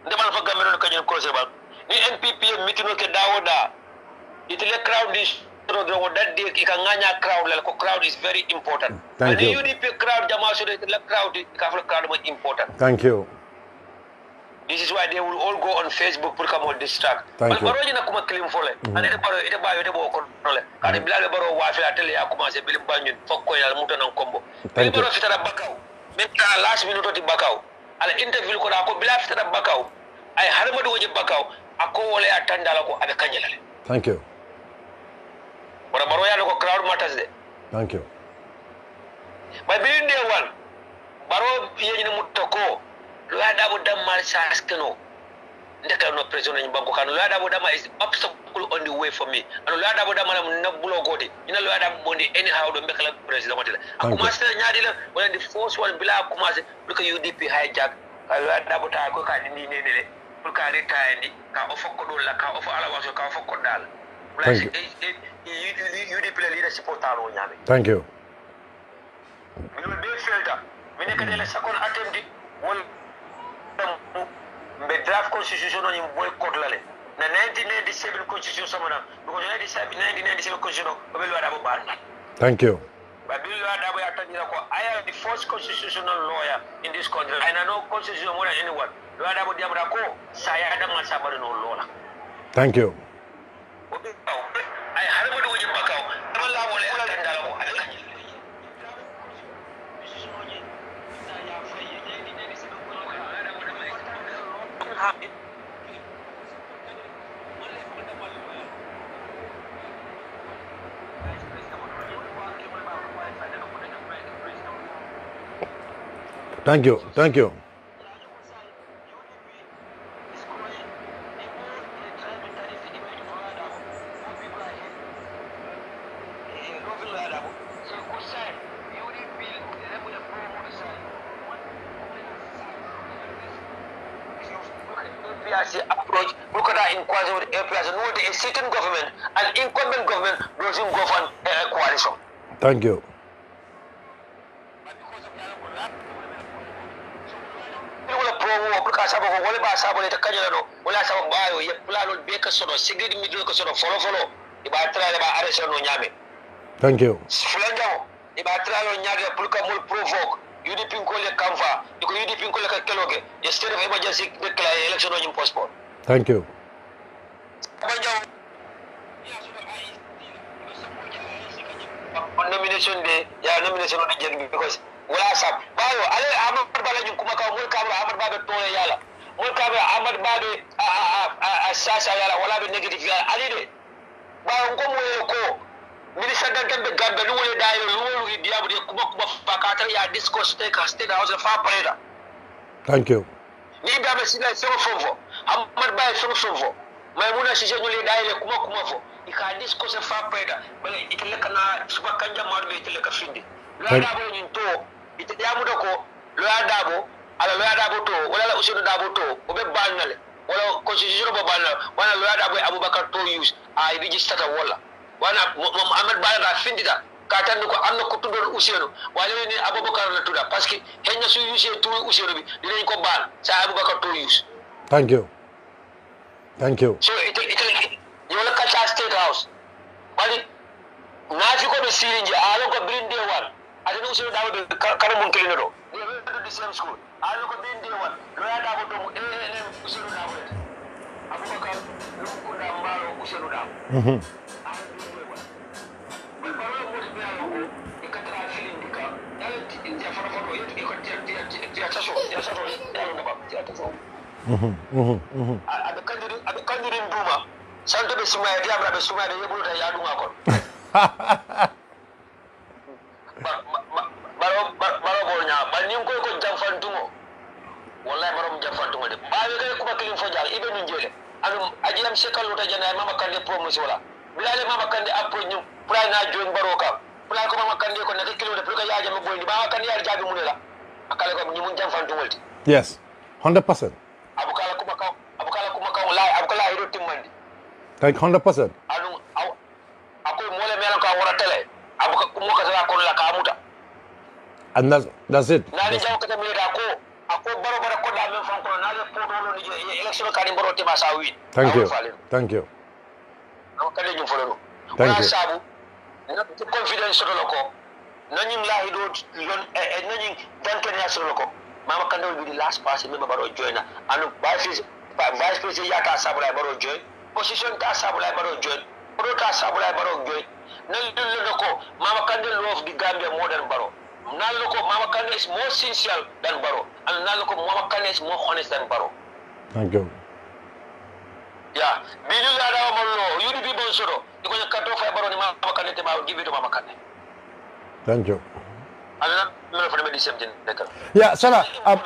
The man for government can cross about the NPP meeting okay dawoda. It le crowd is that day crowd like crowd is very important. Thank you. The UDP crowd jama so the crowd was important. Thank you. This is why they will all go on Facebook to come on distract. Thank you. But you kuma claim for it. And it about it about control. And the black baro wa fila tele ya kuma se bilim banyu fokko ya muta nan combo. Thank you. Baro fitara bakau. Make last minute to bakau. ala interview ko da ko bila fitata bakaw ay harmadu waje bakaw ako wala atandala ko abe kanjelale. Thank you. Wala baro ya ko crowd matters de. Thank you. Ba bilin de wan baro yeñi mutako lo ada bu damal saskeno ndeka no president ni banko kan lo ada bu damal is obstacle on the way for me and lo ada bu damal na bulo godi ina lo ada bondi anyhow do mbekala president watila akuma sa nyaadi la wala the force one bila commencer pour que UDP hijack lo ada bu ta ko ka ni ne pour ka retayndi ka ofo ko do la ka ofo ala waso ka ofo ko dal UDP la leadership portalo nyame. Thank you. We will be filter. We need to second attempt won the draft constitution on boycott lale. Na 1997 constitution samana. Because 1997 constitution we will have ban. Thank you. But we will have I am the first constitutional lawyer in this country. And I know constitution more than anyone. We will have diamrako saya ada masabari no law. Thank you. I had to do bakau. Allah wala atandala ko Thank you. Thank you. approach look at inquiry with APS no the sitting government and incumbent government doesn't govern a coalition. Thank you. Thank you. UDP Nkole Kamfa, UDP Nkole Keloge, the state of emergency declare election on postpone. Thank you. On nomination day, yeah, nomination on the jet because what's up? Bayo, Ale Ahmad Bala Kumaka, Mulkaba Ahmad Babe Tore Yala, Mulkaba Ahmad Babe Sasa Yala, will have a negative Yala. Alide, Bayo Ko. Minister Dantambe Gambe Lule Dai Lulu Diabu Kuba Pakata ya discourse take a state house of far parade. Thank you. Niba Messina so fofo. Ahmad Bay so fofo. Maimuna Sijuli Dai Kumafo. You can discuss a far parade. But it lekana Subakanja Marbe Telekafindi. Ladabo into it Yamudoko, Ladabo, Aladabo to, Wala Usuno Daboto, Obe Banale, Wala Constitution Banal, one Ladabo Abubakar to use. I registered a walla. Wana Ahmed Bala findida katanu ko amna ko tudor usenu wala ni Abubakar la tuda parce que henya su yuse tu usenu bi dinañ ko bal sa Abubakar to use. Thank you. Thank you. So it you la kacha state house wali na fi ko be sirinje alo ko brinde wal adina usenu dawo de karamun kelino do they went to the same school alo ko brinde wal lo ya dawo to usenu dawo Abubakar lu ko da mbalo usenu dawo Kandirin Duma, Santo de Sumaya, Diabra, Sumaya, the Yabuta Yadumakon. Barobonia, but you go Jamfantumo. One Labarum Jamfantumo. I will go killing for Jal, even in jail. And I am Sekaluta Jana, Mama Kandi Promosola. Bilal Mama Kandi approach you, Prana join Baroka. Prana Mama Kandi connected to the Pukaja, Mama Kandi Jabimunela. A Kalaka Jamfantumulti. Yes, 100%. Abukala Kumaka lie, Abukala Hirotimandi. Like 100%. Aku mole melaka waratele. Abuka Kumaka Kola Kamuta. And that's it. Nani Jaka Mirako, Aku Barabara Koda from Colonel Port election Kadimboro Timasawi. Thank you. Thank you. I'm telling you for Thank you. Sabu, not the confidence of the local. None Lahido, none Danton Loco. Mama Kando will be the last person member of joiner. And Vice President Yata Sabula Baro join. Position Tasabula Baro join. Prota Sabula Baro join. No, Mama Kando love the Gambia more than Baro. Naloko Mama Kane is more sincere than Baro. And Naloko Mama Kane is more honest than Baro. Thank you. Yeah. Binu Lada Omolo, you the people soro. You going to cut off Baro ni Mama Kane, I will give it to Mama Kane. Thank you. And I'm for the same thing. Yeah, Sana. Baro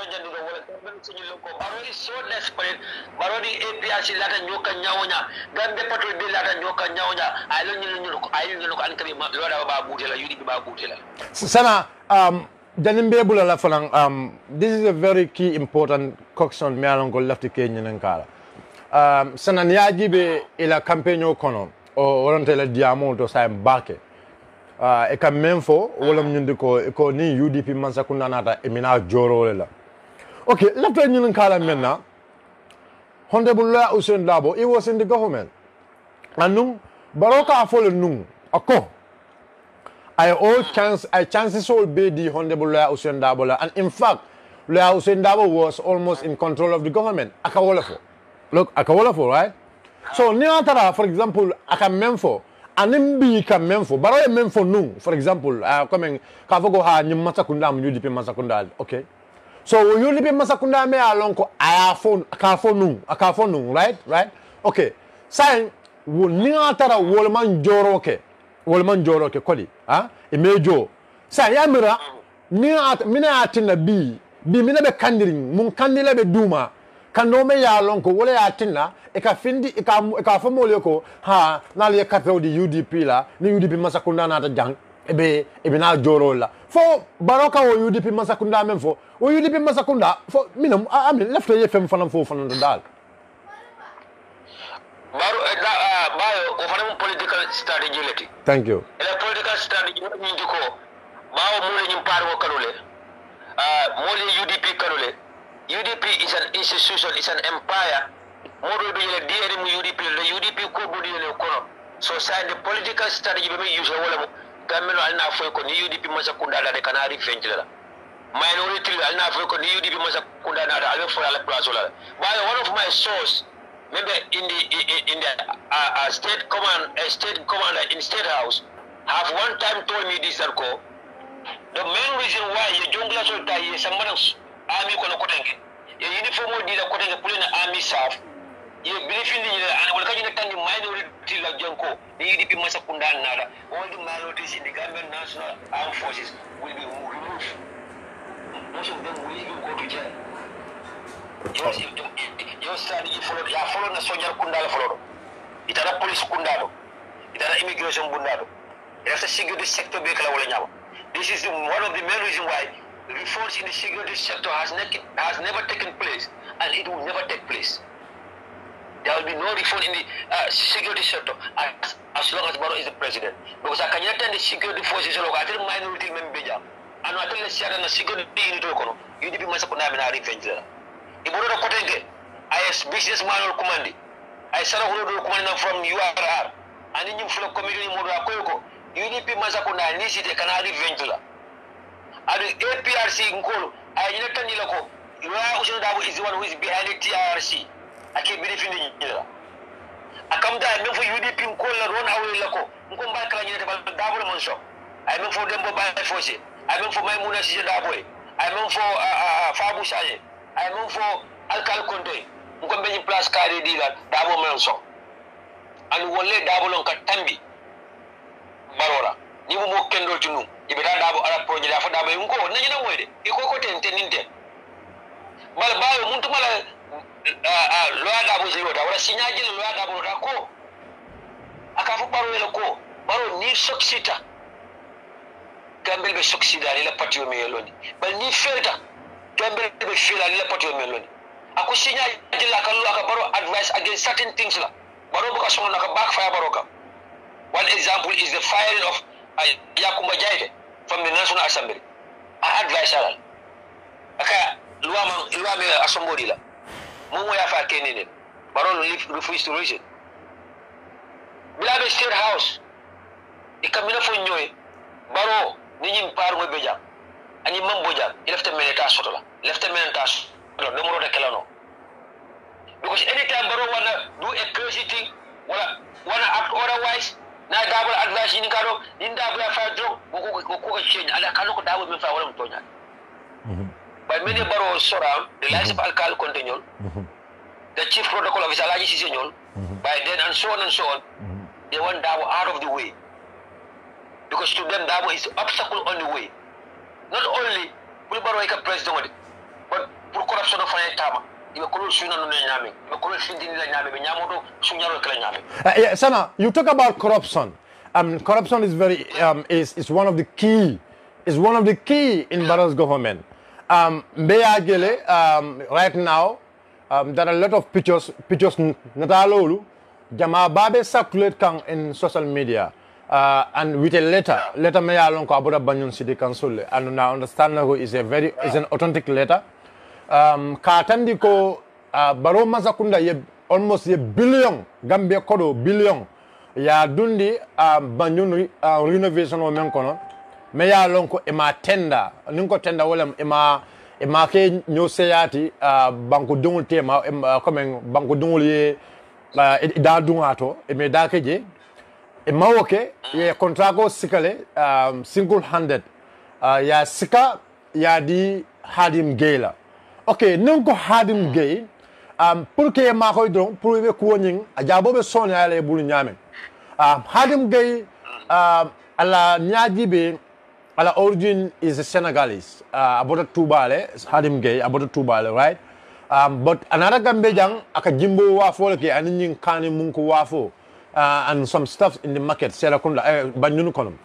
is so desperate. Baro di APRC lata nyoka nyaonya. Gambe patrol bill lata nyoka nyaonya. I don't know ankabi Lord Babutela, UDP Babutela. Sana, Janimbe Bulala Falang, this is a very key important coxon me along left the Kenyan and Kala. Sana Niajibe ila campaign kono o orantela diamo to Sam Bake. E ka menfo wala nyundi ko ni UDP mansakunda nata emina joro la. Okay, left the Kenyan Kala menna. Honorable Usain Dabo, he was in the government. And Baroka follow nung ako. Chances will be the Honorable Usain Dabo, and in fact, Usain Dabo was almost in control of the government. Akawolafo. Look, Akawolafo, right? So Niatara, for example, Akamemfo, Animbi Kamemfo, Baroya Memfo nung, for example, coming Kavogo ha Nimasakunda, UDP Masakunda. Okay. So UDP Masakunda me alonko Akafo nung, right? Okay. Saying Niatara Wolman Joroke. Wolman Joroke Kodi. Imejo. Say Yamira, Mina Atina B mina be candiling, Mun Candila be Duma, Canome Yalonko, Wole Atina, Eka Findi, Eka Famoleko, Ha, Nalia Cato di UDP la, ni UDP Masakunda Nata Jang, Ebina Jorola. For Baroka or UDP Masakunda Memfo, or UDP Masakunda, for Minum, I mean, left the FM for $400. Bio political strategy. Thank you. A political strategy means to go. Bao Muli in Parvo Karule. Moli UDP Karule. UDP is an institution, it's an empire. More be a DRM UDP, the UDP could be in Kono. So, sign the political strategy may use a wall. Gamino Alnafo, UDP Masakunda, the Canary Fengela. Minority Alnafo, UDP Masakunda, I look for a plazola. By one of my sources. Maybe in the state commander in State House have one time told me this that the main reason why you jungle so die is someone else army kono kotenge your uniform will be the kotenge pulling the army staff you believe in the and will catch the minority like Janko the UDP Masakunda nada all the minorities in the government national armed forces will be removed. Most of them will even go to jail. Your strategy followed. You follow the soldier Kundala follow. It is a police Kundalo. It is an immigration Kundalo. It is a security sector. This is one of the main reasons why reforms in the security sector has never taken place, and it will never take place. There will be no reform in the security sector as long as Baro is the president. Because I can attend the security forces. I tell minority members, and I tell the security unit. UDP must have a revenge. Iburo Kotenge, I as businessman or commandi. I saw a command from URR, and in full community Murakoyoko, UDP Masakuna, Nisi, the Canary Ventula. At the APRC in Kolo, I let Niloko, Ushadabu is the one who is behind the TRC. I keep believing in it. I come down, for UDP in Kola, run away Loco, Mkumba Kalanya, double Monso. I meant for them by Fosse. I meant for my Munasi Dabwe. I meant for Fabu Saye. I move for Alcal Conte, Mukambi plus Kari dealer, Dabo Manso. And one lay double on Katambi Barora. You move Kendall to know. If you have a project for Dabo, you go, no way. You go to Teninte. Balbao Muntumala Loada was Yoda, or a Sinaji Loada Borako. Akafu Baro, Baro needs successor. Gamble be succeed in a patio melody, but need filter. Gamble be feel a little patio melody. Akusinya Jilaka Baro advice against certain things. Baroka Sona backfire Baroka. One example is the firing of Yakuma Jaide from the National Assembly. I advise her. Aka Luame Asomborila. Mumu Yafa Kenin. Baron refused to reach it. Bilabe State House. Ikamina for Nyoy. Baro. Nijim Parmo Beja, and you Mamboja, left a minute as Sotola, left a minute as no more than Kelano. Because anytime Baro wanna do a crazy thing, wanna act otherwise, now double advice in Caro, in double fire joke, change ala kanu ko dawo min fa wala tonya but many baro soram the license alcohol containol the chief protocol officer alaji siseñol by then and so on they want dawo out of the way because to them dawo is obstacle on the way not only pour baro ka president but pour corruption of fanya tama Sana, you talk about corruption. Corruption is very is one of the key in Barrow's government. Right now, there are a lot of pictures natalolu jama babe circulate kang in social media and with a letter me alon ko abuda banyon city council and now understand is an authentic letter. Katandi ko Barrow Masakunda ye almost a billion Gambia kodo billion ya dundi banyun renovation o men kono me ya lonko ema tenda ninko tenda wala ema ke nyoseyati banko dungul tema comme banko dungul ye da dungato me da keje ema woke ye contrago sikale single handed ya sika ya di Hadim Gayla. Okay, nunko Hadim Gay pour que ma koy don pour be ko nyin ajabo be sonya ale bulu nyame Hadim Gay ala nyajibe ala origin is a Senegalese about Tubale Hadim Gay about Tubale right but another Gambejang aka jimbo wafo ke anin kani munko wafo and some stuff in the market sera kunda banyunu konom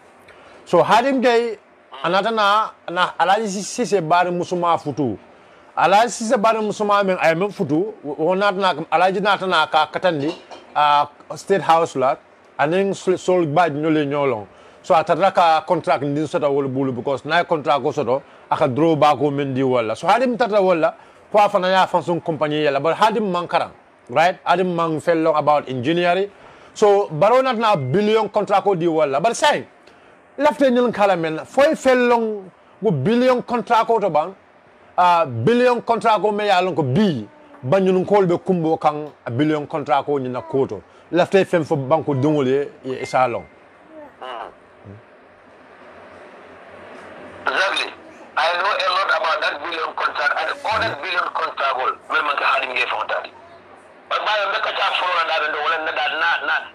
so Hadim Gay another na ala sise bar musuma futu ala sise bar musuma men ay men futu wonat na ala jinata na ka katandi state house la anin sol bad nyole nyolong so atatra contract ndi sota wol bulu because na contract go soto aka draw back ko men di wala so Hadim tata wala ko afana ya fanson company yala but Hadim mankaran right Hadim man fellow about engineering so Barrow not na billion contract ko di wala but say lafte ñun kala men foy fellong go billion contract ko to ban billion contract ko me yalon ko bi bañun ko be kumbo kan billion contract ko ñina koto lafte fem fo banko dongole e salon exactly I know a lot about that billion contract and all that billion contract goal men man ka Hadim Gay fontadi but ba yo ka ta fo na da do wala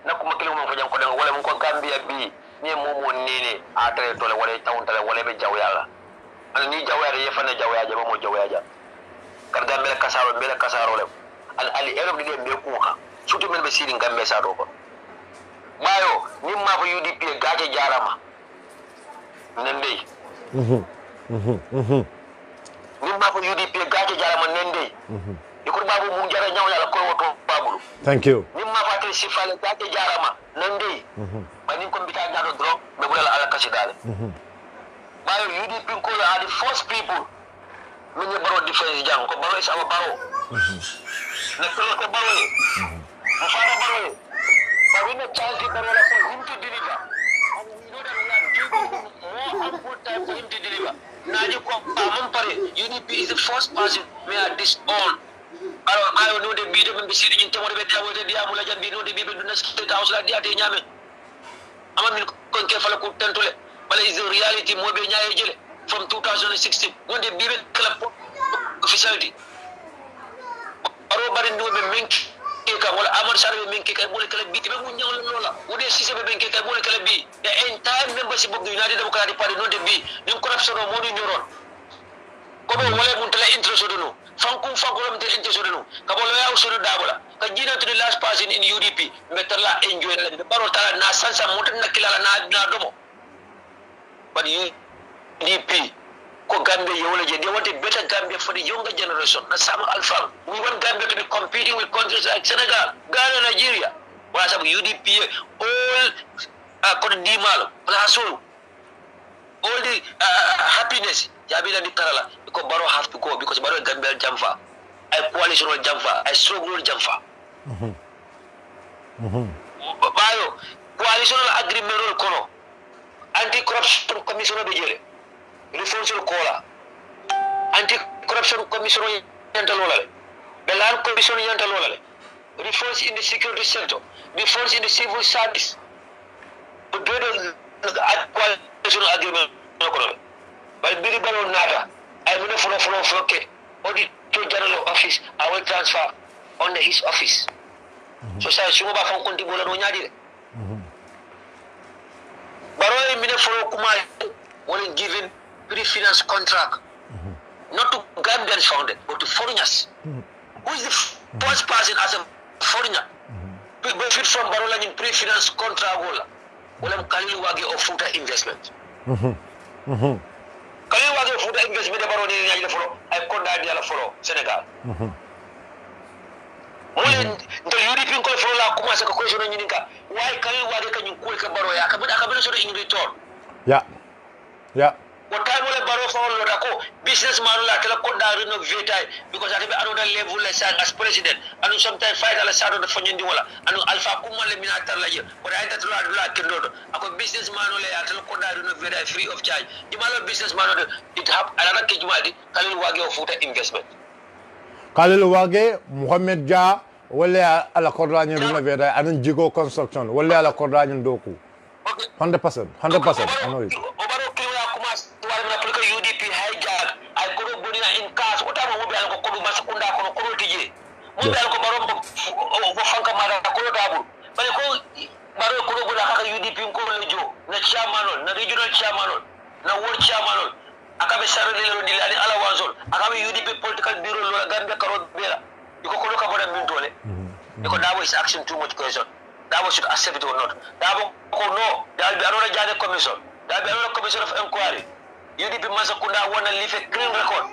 na ko makelo mo ko jam ko den wala mo ko Gambia bi ni momo nene atare tole wala tawntale wala be jawyala an ni jawyade yefane jawyaje mo jawyaja karda mel kasaro le ali erob de be kuha surtout men be siri Gambia sa do ko bayo ni ma fa UDP gaje jarama nende ni ma fa UDP gaje jarama nende ikor babu mu jara nyawyala ko woto babulu thank you ni ma fa tre sifale gaje jarama nende ni ko bita dado drop be bulal ala kasidale bayo UDP ko are the first people min Barrow defense jang ko Barrow is our Barrow na ko Barrow mo fara Barrow but we no chance Barrow la for him to deliver and we know that we are giving him more ample time for him to deliver naji ko amon pare UDP is the first person we are disown ayo no de bido be sidi ñi tamo be dawo de diamu la jambi no de bibe du na state house la diate ñame amamin kon ke fala ko tentule wala is the reality mo be ñaaye jele from 2016 wonde bibe club officiality aro bari no be menki ka wala amar sarbe menki kay bole kala bi be mu ñawol lola wode sise be menki kay bole kala bi the entire membership of the United Democratic Party no de bi nim corruption mo ni ñoron ko be wala mun tala interest do no fanko lam te interest do no ka bolo ya usuru dabola ka jina to the last person in UDP metala enjoy la de Barrow tala na sansa mutan na kilala na domo but UDP ko Gambia yewole je they want a better Gambia for the younger generation na Sam Alpha we want Gambia to be competing with countries like Senegal Ghana Nigeria wala sabu UDP all ko di malo plaso all the happiness jabila di karala because Barrow have to go because Barrow Gambia jamfa ay coalition jamfa ay struggle jamfa bayo coalition agreement kono anti-corruption commission be jere reforms kola anti-corruption commission yanta lolale the land commission yanta lolale reforms in the security sector reforms in the civil service do the coalition agreement kono but biri balo nata ay mune folo ke auditor general office I will transfer on his office so say sumo ba fon konti bola no nyaadi de baro mine folo kuma were given pre-finance contract not to Gambians founded but to foreigners who is the first person as a foreigner benefit from Barola in pre-finance contract wala Khalil Wage of Futa investment Khalil Wage of Futa investment Baro ni nyaji follow ay konda di ala follow Senegal molen nto European ko follow la commencer ko question ni ninka why Khalil Wage kanyum ko ka Baro ya ka bada so in return yeah what time will Baro follow ko businessman la tela konda renovate because at another level as president and sometimes fight ala sado de fanyindi wala anu alpha kuma le minatar la je ko ay tatula dula kendodo ako businessman le ya tela konda renovate free of charge dimalo businessman it have another kijmadi Khalil Wage of Futa investment Khalil Wage Mohamed Dia wala ala kordañu renovate anan jigo construction wala ala kordañu doku 100% I know it UDP hijack ay kodo bonina in cash o tama mobe alko kodo masakunda kono tije mobe alko barombo ko fanka mara kodo dabu bale ko baro kodo bola kaka UDP ko lejo na chairman na regional chairman na world chairman akabe sarade lo dilani ala wazol akabe UDP political bureau lo Gambia karo bela iko kodo ka boda min dole iko dabo is action too much question dabo should accept it or not dabo ko no dal bi arona jade commission dal bi arona commission of inquiry UDP Masakunda wanna leave a clean record.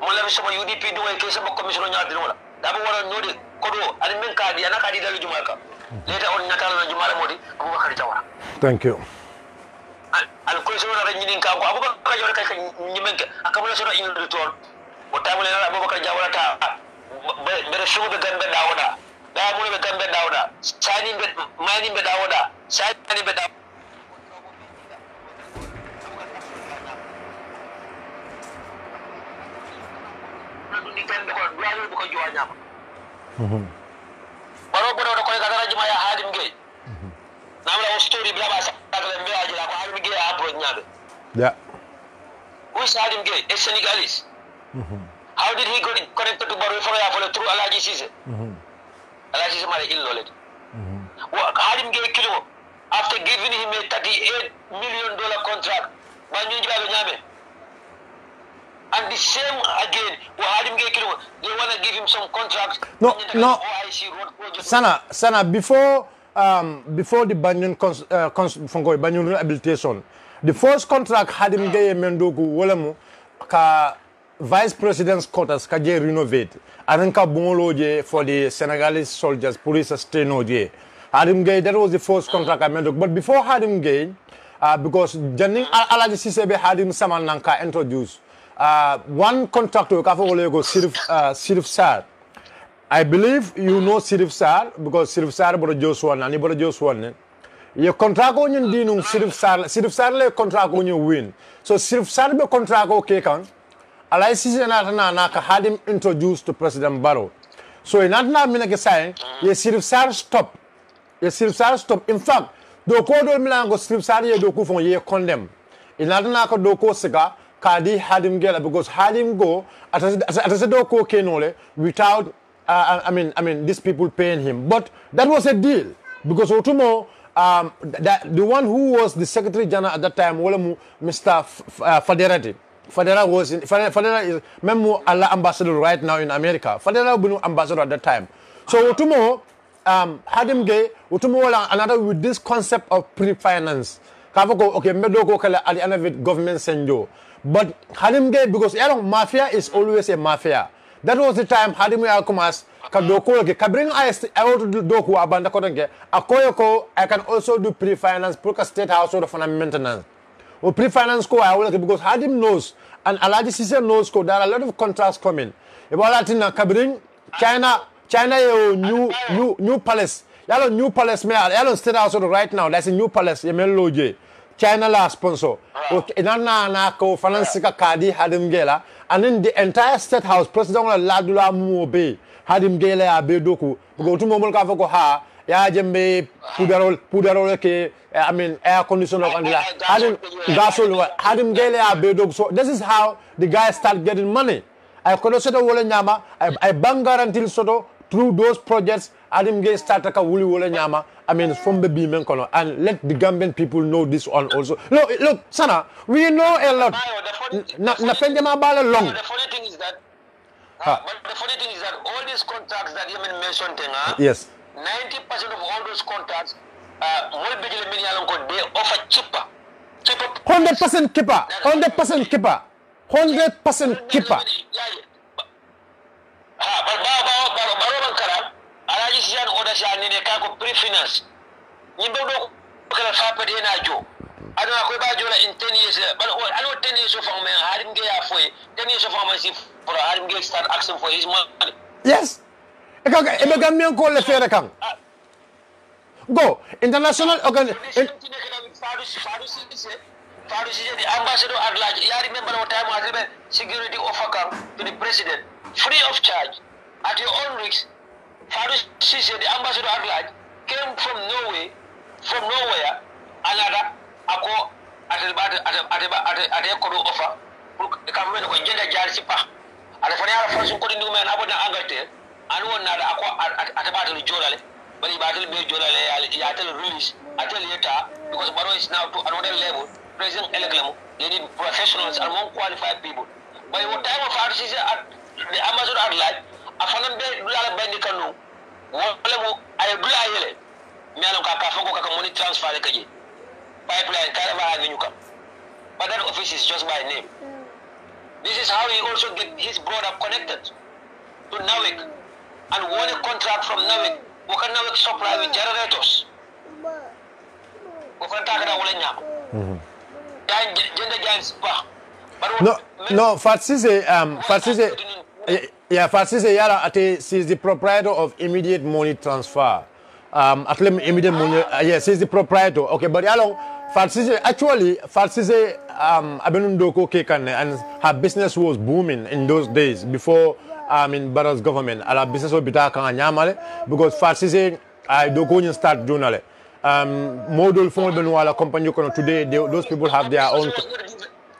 Mola sama UDP do ke sama commission nyaadi wala. Daba wala nodi kodo ani men kadi ana kadi dalu jumaka. Later on nakala na jumala modi Abubakar Jawara. Thank you. Al question na nyinin ka ko Abubakar Jawara kay nyimenke akamala so in return. O tamule na Abubakar Jawara ta bere sumu be gambe dawda. Da mo be gambe dawda. Sani be mani be dawda. Sani be dawda. Baro da ko ga dara juma ya Hadim Gay namla o story bla ba sa kala mbe ajira ko Hadim Gay approach nyabe who is Hadim Gay a Senegalese how did he got connected to Baro for ya follow through Alaji Cisse Alaji Cisse mare illo let Hadim Gay kilo after giving him a $38 million contract ba ñu jibabe nyame and the same again they want to give him some contracts no sana before the Banjul Banjul rehabilitation the first contract Hadim Gaye Mendogu wolamu ka vice president's quarters ka je renovate aranka bongoloje for the Senegalese soldiers police sustain oje Hadim Gaye that was the first contract I Mendogu but before Hadim Gaye because Janning Alaji Cisse be Hadim Saman Nanka introduced one contractor go Sirif Sar. I believe you know Sirif Sar because Sirif Sar bro Joshua nani bro Joshua ye contract on you dinung Sirif Sar le contract on you win so Sirif Sar be contract okay kan alai season na ka Hadim introduced to President Barrow so in adna minake say ye Sirif Sar stop in fact do ko do milango Sirif Sar ye do ku fon ye condemn in adna ko do ko siga Kadi Hadim Gela because Hadim go at a doko kenole without I mean these people paying him. But that was a deal because Otumo the one who was the Secretary General at that time, Mr. Faderati. Fadera is Memo Allah ambassador right now in America. Fadera was ambassador at that time. So Otumo Hadim Gay Otumo another with this concept of pre-finance. Kavoko okay medoko kala at the end of it government senjo. But Hadim Gay, because mafia is always a mafia. That was the time Hadim Alkumas Kadoko Kabring I want to do Doku Abanda Kodange, Akoyoko, I can also do pre-finance, Puka State House or for maintenance. Or pre-finance co I will because Hadim knows and Alaji Cisse knows there are a lot of contracts coming. About Latina Kabring, China new palace. Yalo new palace me Yalo State House right now. That's a new palace, Yemeloje. China la sponsor. Okay, na ko financial kadi Hadim Gela and then the entire state house president Ladula Mobe Hadim Gela abedoku go to momol ka foko ha ya jembe pudarol ke I mean air conditioner on la hadim gasol hadim gele a bedog. So this is how the guys start getting money. I kodo soto wole nyama I bangarantil soto through those projects hadim ge start ka wuli wole nyama. I mean from the beam kono, and let the Gambian people know this one also. Look Sana, we know a lot. Na fendema bala long. The funny thing is that but the funny thing is that all these contracts that you mentioned, yes, 90% of all those contracts, they offer cheaper. 100% keeper. 100% keeper. 100% keeper. Pre-finance. I don't know in 10 years, but I know 10 years of a man, I didn't get halfway. 10 years of a man, for I didn't get start asking for his money. Yes. Go. International organization. The ambassador at large, I remember what time I security offer to the president, free of charge, at your own risk. Faru Sise, the ambassador at large, came from Norway, from nowhere, another. Ako at a kodo offer the government ko jenda jar sipa ala fani ala fasu ko ndi men abona angate an wonna da ako at battle jolale bari battle be jolale ya tel release atel yeta because Baro is now to another level. President Eleglemo, they need professionals and more qualified people. But what time of Faru Sise at the ambassador at large afana be dulala bendi kanu wala ay dula yele mi alon ka foko ka money transfer le kaji pipeline, but that office is just by name. This is how he also get his brother connected to NAWIC and won a contract from NAWIC. Who can NAWIC supply with generators? Who can talk about No, Fatsise, Yara Ate, she's the proprietor of Immediate Money Transfer. Immediate money, yes, he's the proprietor. Okay, but along Fatsise, actually, Fatsise, Abenundoko Kekane, and her business was booming in those days before in Barrow's government. Her business was bitaka nyamale because Fatsise, I do go and start doing it. Model phone Benoit company today, those people have their own.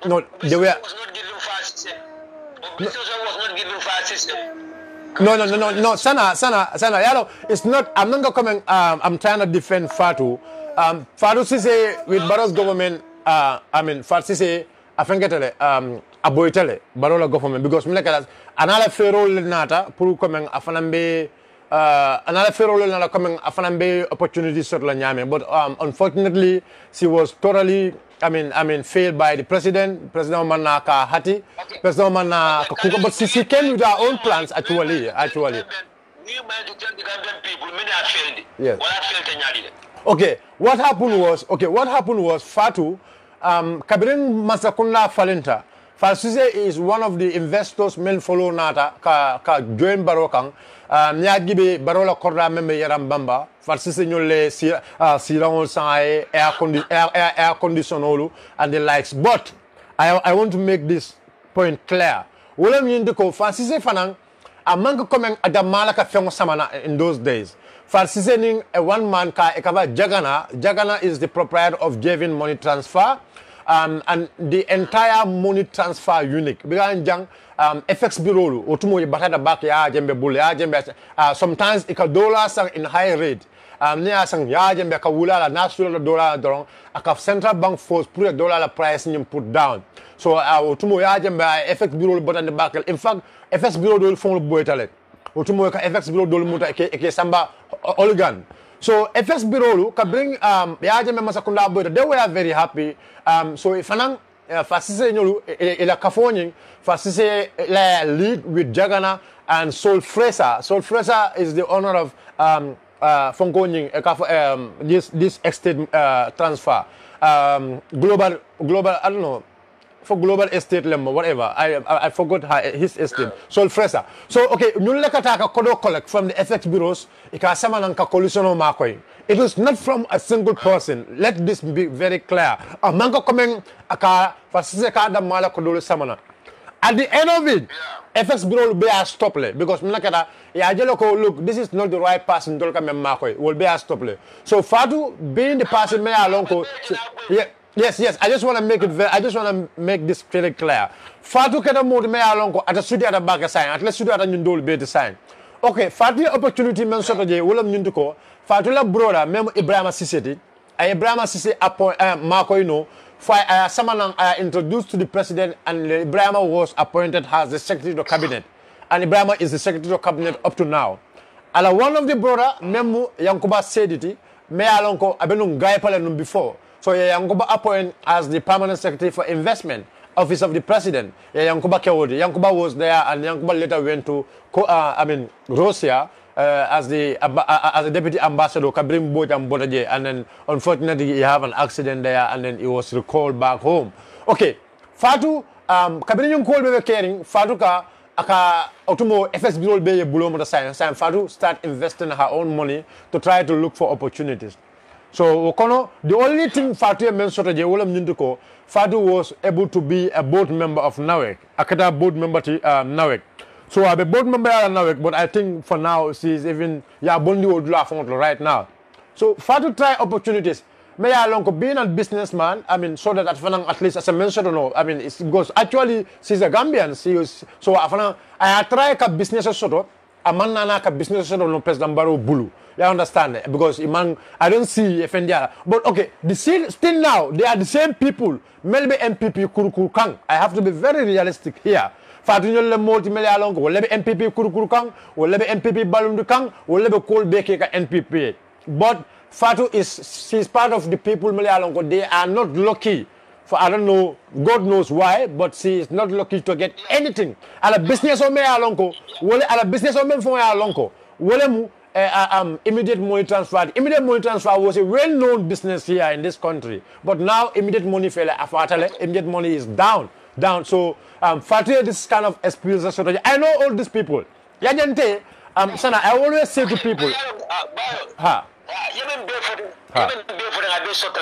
No, they were. No, Sana, yalo, it's not, I'm not coming, I'm trying to defend Fatu. Fatu Sise with Barrow's government, Fatu Sise, I think aboitele, Barola government, because another federal nata, Puru coming, Afanambe, another federal nata coming, Afanambe opportunities to Nyame, but unfortunately, she was totally, failed by the President Manaka Hati, President Manaka, but she came with her own plans actually. You managed to tell the Gambian people, many have failed. Yes. Well, I failed. Okay, what happened was Fatu, Kabirin Masakunda Falenta. Fatsise is one of the investors men follow nata ka join Barokang. Nyagibe Barola Korda member Yarambamba. Fatsise nyole sirangol sangae air conditioner and the likes. But I want to make this point clear. Wole miyindiko Fatsise fanang amanga komeng adamala ka fengo samana in those days. Fatsise ning a one man ka ekaba Jagana is the proprietor of Jevin Money Transfer. And the entire money transfer unit. Because FX Bureau, Otumo Batata back ya jembe bule ya jembe. Sometimes $1 sang in high rate. Nia sang ya jembe kawula la national dollar dorong. Akaf central bank force put $1 la price ni put down. So Otumo ya jembe FX Bureau button the back. In fact, FX Bureau do phone boy tale. Otumo ka FX Bureau do muta eke samba oligan. So FX Bureau can bring Yajame Masakunda Boy. They were very happy. So if Fanang Fatsise nyolu ila Kafoning, Fatsise lead with Jagana and Sol Fresa. Sol Fresa is the owner of Fonkoning this estate transfer. Global I don't know. For global estate lemma, whatever. I forgot his estate. Sol Fresa. So okay, Nulekataka Kodo collect from the FX bureaus, Ikasamananka Colusiono Marcoy. It is not from a single person. Let this be very clear. A mango coming aka Fatsise da Mala Kodolo Samana. At the end of it, FX Bureau will be a stop because look, this is not the right person. Will be a stop. So Fatu being the person may along. Yes. I just want to make it. I just want to make this very clear. Fatu kada mode may along at a studio at a back sign. At least studio at a new be the sign. Okay, Fatu opportunity men sort of William Nuntuko. Fatula brother, Memo Ibrahim Siseti. Ibrahim Sisi appoint Marco someone introduced to the president, and Ibrahim was appointed as the secretary of cabinet, and Ibrahim is the secretary of cabinet up to now. And one of the brother, Memu Yankuba Sediti, me alonko abenung guy pale before. So Yankuba appointed as the permanent secretary for investment, office of the president. Yankuba Kewodi. Yankuba was there, and Yankuba later went to Russia. As the deputy ambassador, Kabrim Boat and Bodaje, and then unfortunately he have an accident there, and then he was recalled back home. Okay, Fatu, Kabrim called me caring, Fatuka, aka Otumo FS Bureau be below the science, and Fatu start investing her own money to try to look for opportunities. So Okono, the only thing Fatu mentioned Fatu was able to be a board member of NAWEC, Akata board member to NAWEC. So I'm a board member now, but I think for now she's even right now. So for to try opportunities, may I long being a businessman, I mean, so that at least as I mentioned, it goes actually she's a Gambian. So I try a business sort of a man a business sort of no President Barrow Bulu. You understand? Because I don't see FNDR. But okay, still now they are the same people. Maybe MPP Kuru Kang. I have to be very realistic here. Fatunyol le multi-million long, will be MPP Kurukang, will be MPP Balundukang, will be Cold Beke NPP. But Fatu she's part of the people Malayalongo. They are not lucky for I don't know, God knows why, but she is not lucky to get anything. And a business on Malayalongo, will a business on me for Malayalongo, will immediate money transfer. Immediate money transfer was a well-known business here in this country. But now immediate money fell immediate money is down. So Fatu this kind of experience. I know all these people. Yajante, Sana, I always say to people,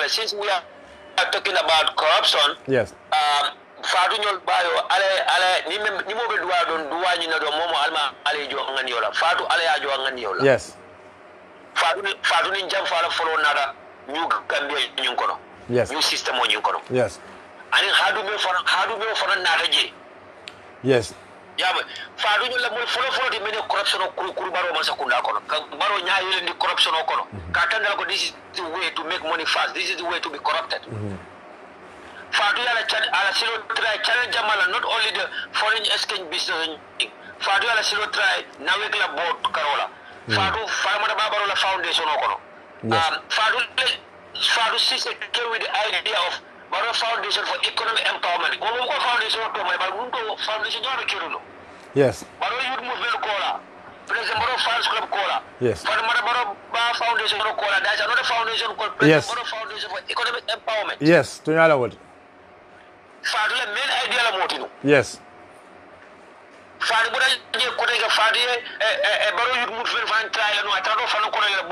since we are talking about corruption, yes. Fatu nyol bayo ale ni mo be duwa don duwa ni na do momo alma ale jo ngani yola Fatu ale ya jo ngani yola. Yes. Fatu ni jam fala follow nada new Gambia nyun kono. Yes. New system on nyun kono. Yes. And how do we for nataje? Yes. Yeah, Fadu la mo follow the many corruption of kuru baro masakunda kono. Baro nya yele ni corruption kono. Katanda ko this is the way to make money fast. This is the way to be corrupted. Fadu ala silo try challenge jamala not only the foreign exchange business. Fadu ala silo try NAWEC la board karola. Fadu farmada babaro la foundation kono. Fadu sees with the idea of Baro Foundation for Economic Empowerment. Go foundation to my foundation yes. Baro Youth Movement Kola. President Baro Fans Club Kola. Yes. Baro Foundation Kola. There's another foundation called President Baro Foundation for Economic Empowerment. Yes, to your word. Fadula main idea la motino. Yes. Fadi buda je ko de fadi Baro Youth Movement fan trial no atado fan ko le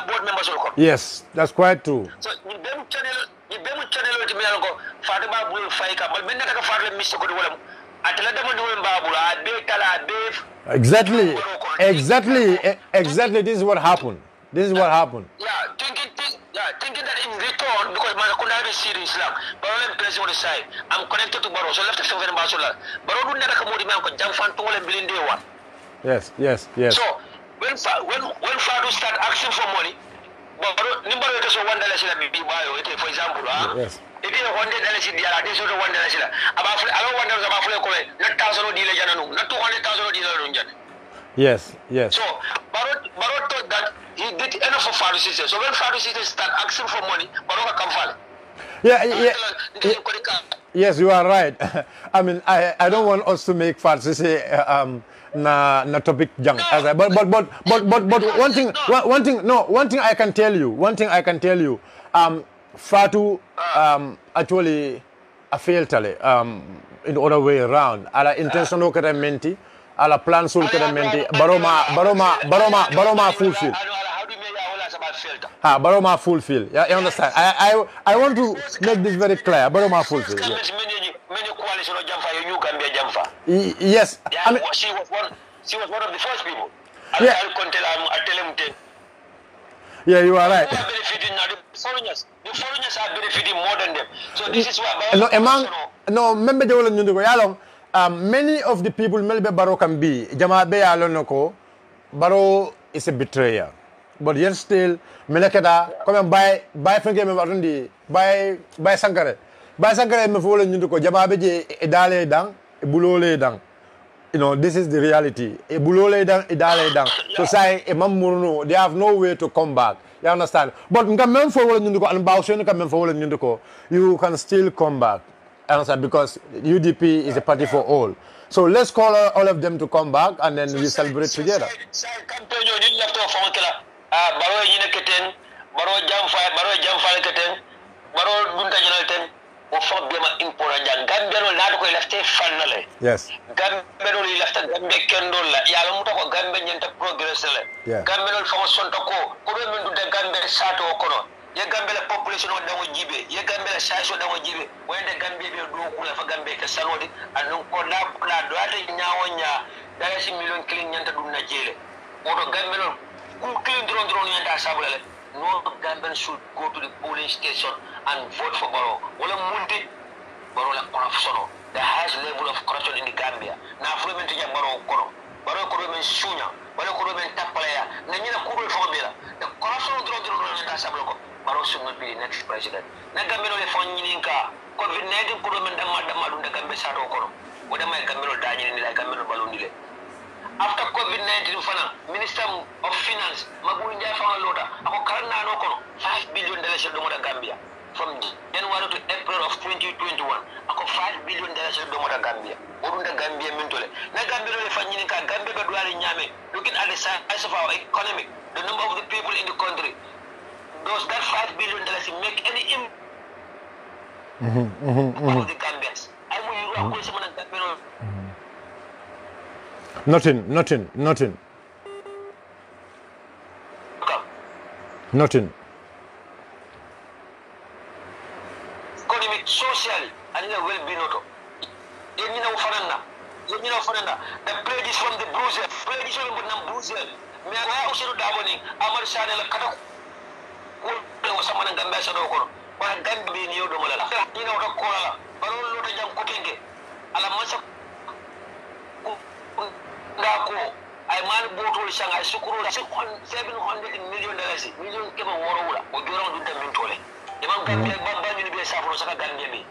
board members ko. Yes, that's quite true. So them channel to me go Fadi ba bulu fay ka bal benna ka Fadi miss ko wala atela dama do mbabula be kala be Exactly. This is what happened. Yeah, thinking that in return, because my Kunda is serious Islam, Baro president on the side, I'm connected to Baro, so left the Sovereign Basula. Baro do never come with man, jump fan to $1 billion day one. Yes. So when Fadu start asking for money, Baro number is $1 for example, yes. If you $100 in the other, this is $1. About I don't wonder about not $1,000 not $200,000. Yes. So Baro thought that he did enough for Fadu system. So when Fadu system start asking for money, Baro come fall. Yeah. Yes, you are right. I mean, I don't want us to make Fadu say na topic junk. But one thing I can tell you. Fatu actually a failed tale in the other way around. Ala intentional menti. Ala plan sul menti. Baroma fulfill. Baroma fulfill. Yeah, you understand? I want to make this very clear. Baroma fulfill. Yeah. many coalition of Jamfa, you Gambia Jamfa. Yes. Yeah, I mean, she was one of the first people. Yeah. I'll tell him. Yeah, you are right. Who are benefiting now? The foreigners are benefiting more than them. So this is why. No, remember the whole Nyundo Yalong. Many of the people Melbe Baro can be. Jama be alonoko. Baro is a betrayer. But yet still, Melekada, come and buy Frankie Marundi, buy Sankare. Buy Sankare me follow Nyundo Jama Beje Edale Dang, Bulole Dang. You know, this is the reality. Bulole Dang, Edale Dang. So say Mamurno, they have no way to come back. You understand? But you can still come back. Understand? Because UDP is a party for all. So let's call all of them to come back and then we celebrate together. Yes. Ye Gambia la population o dango jibe ye Gambia la size o dango jibe wende Gambia be do kula fa Gambia ke sanodi anun ko la do ata nyaawonya dala si million kilin nyanta dum na jele oto Gambia lo ku kilin dron nyanta sabule no Gambian should go to the polling station and vote for Barrow wala munti Barrow la corruption the highest level of corruption in the Gambia na fulmen to Barrow ko men sunya wala ko men tapalaya na nyina ko do fo bela the corruption dron nyanta sabule ko Barrow should not be the next president. Nagamelo le fonyininka COVID-19 kudo men dama dum daga besato kono. Wada may gamelo dañi ni la gamelo balondile. After COVID-19 fana Minister of Finance Magui Njai fana lota ako karana no kono 5 billion dollars do moda Gambia from January to April of 2021 ako 5 billion dollars do moda Gambia. Orunda Gambia mentole. Na gamelo le fonyininka Gambia be duari nyame looking at the size of our economy, the number of the people in the country. Does that $5 billion make any impact on the Gambians? Nothing. Economic, socially, and well-being. The pledge is from the Brussels. Pledge is from the Brussels. Me I also do Daboni. Amar Shane la Kata. Samana Gambia sa do ko wala Gambia ni yodo mala ni na ko la baro lo ta jam ko tenge ala masa ko ay mal botol sanga ay sukuru $700 million million ke ma woro wala o joro du dem min tole e man Gambia ba ni be safro saka Gambia mi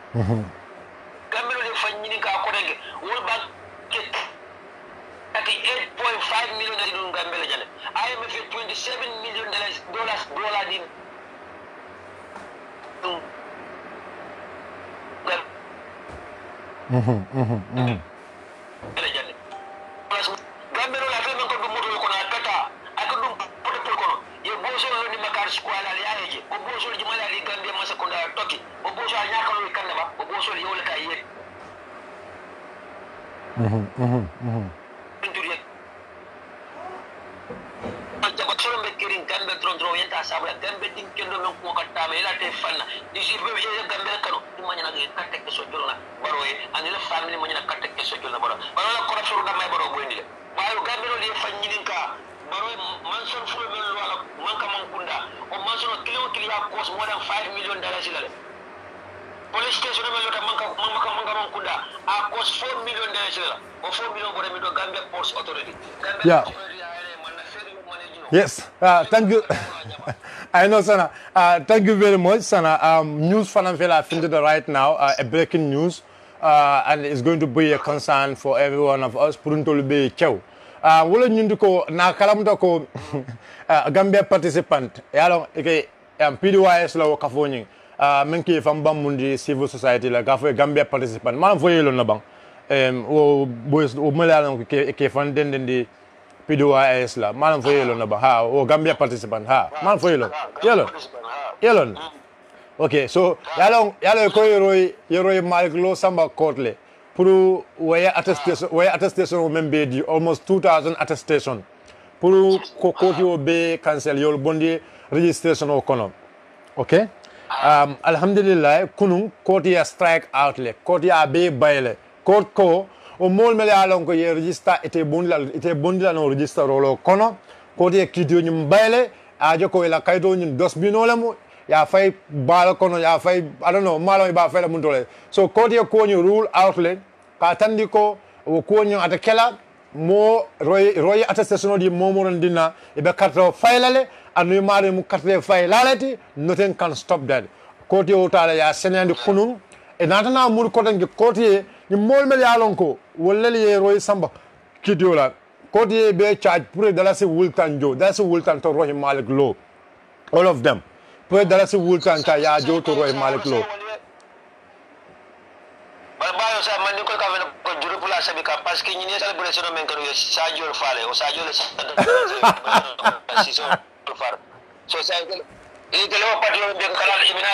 Gambia le fanyi ni ka ko tenge wol ba ke 8.5 million in Gambia la jale IMF $27 million dollar din Gambero la femme ko dum moto ko na tata ak dum protocol ko ye boso lo ni makar squala ya yeje o boso ji mala li Gambia ma sekonda toki o boso a nyaka lo kan ba o boso yo le kay yet Gambia tron yenta sabla Gambia din kendo men ko katta me la te fanna di ci be Gambia kano di ma nyana ga katte ke so jolna baro e ani la family ma nyana katte ke so jolna baro la ko rafuru da may baro bo ndile wayo Gambia li fanni ninka baro man son fulo men lo ala man ka man kunda o man son kilo ya cost more than $5 million silale police station men lo ta man ka kunda a cost $4 million silala o $4 million bo mi do Gambia Ports Authority Gambia Yes, thank you. I know, Sana. Thank you very much, Sana. News Fanamfela printed right now, a breaking news, and it's going to be a concern for every one of us. Pruntol be chow. Wolo nyunduko na kalamuta ko Gambia participant. Yalo ike PDYS la wakafoni. Menki famba mundi civil society la kafo Gambia participant. Man foye lo na bang. O boys o mala ke fanden di PDOIS la man fo yelo na ba ha o Gambia participant ha man fo yelo okay so yalo ko yero Malik Lo Samba Courtle pour waya attestation membe di almost 2000 attestation pour ko ko be cancel yol bondi registration o kono okay alhamdulillah kunun koti ya strike out le koti ya be bayle court ko o mol mele alon ko ye register ete bondila no register rolo kono koti ya kidio nyum bayle ajo ko ila kaydo nyum dosbino lemu ya fay bala kono ya fay I don't know malo ba fay la muntole so koti ya ko ñu rule outlet ka tandi ko o ko ñu ata kela mo roy attestation di momoron dina e be karto faylale anu mari mu karte faylalati nothing can stop that koti o tala ya senandi kunun e natana mur ko tangi koti ni mol mel ya lonko wollel ye roy samba kidiola koti be charge pour dalasi wultan jo dalasi wultan to roy malik lo all of them pour dalasi wultan ka ya jo to roy malik lo bayo sa man ko ka ko juru pula sabi ka parce que ñi celebration men ko Sadio Fale o Sadio le far so sa ko e de lo patio be kala imina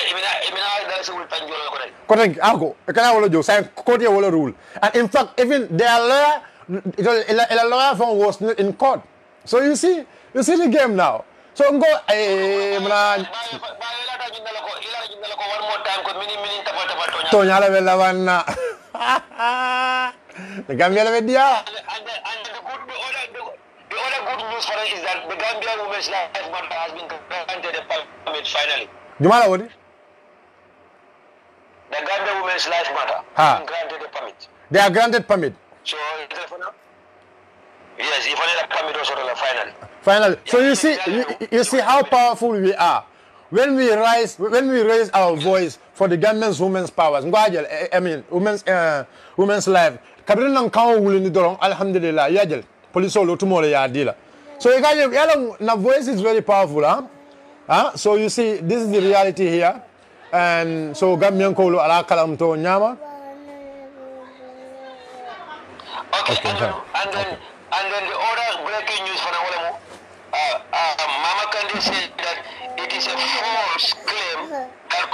da se wul tanjolo ko dai ko tan ako e kana wala jo sa ko dia wala rule and in fact even their lawyer the lawyer from was in court so you see the game now so ngo mna bayo la ta jinna ko one more time ko mini tapa to nyala be lawanna the Gambia la media and the other good news for us is that the Gambia Women's Life Matter has been granted a permit finally. Jumala wodi? The Gambia Women's Life Matter has been granted a permit. They are granted permit. So yes, if I need a permit also finally. Finally. So you see how powerful we are. When we raise our voice for the Gambian women's powers, I mean women's life. Kabrin nang kawo wulini dorong alhamdulillah yajel. Police all tomorrow ya dealer. So na voice is very powerful, so you see this is the reality here. And so Gambian ko ala kalam to nyama. Okay. And then the other breaking news for Nawalemu, Mama Kandi said that it is a false claim that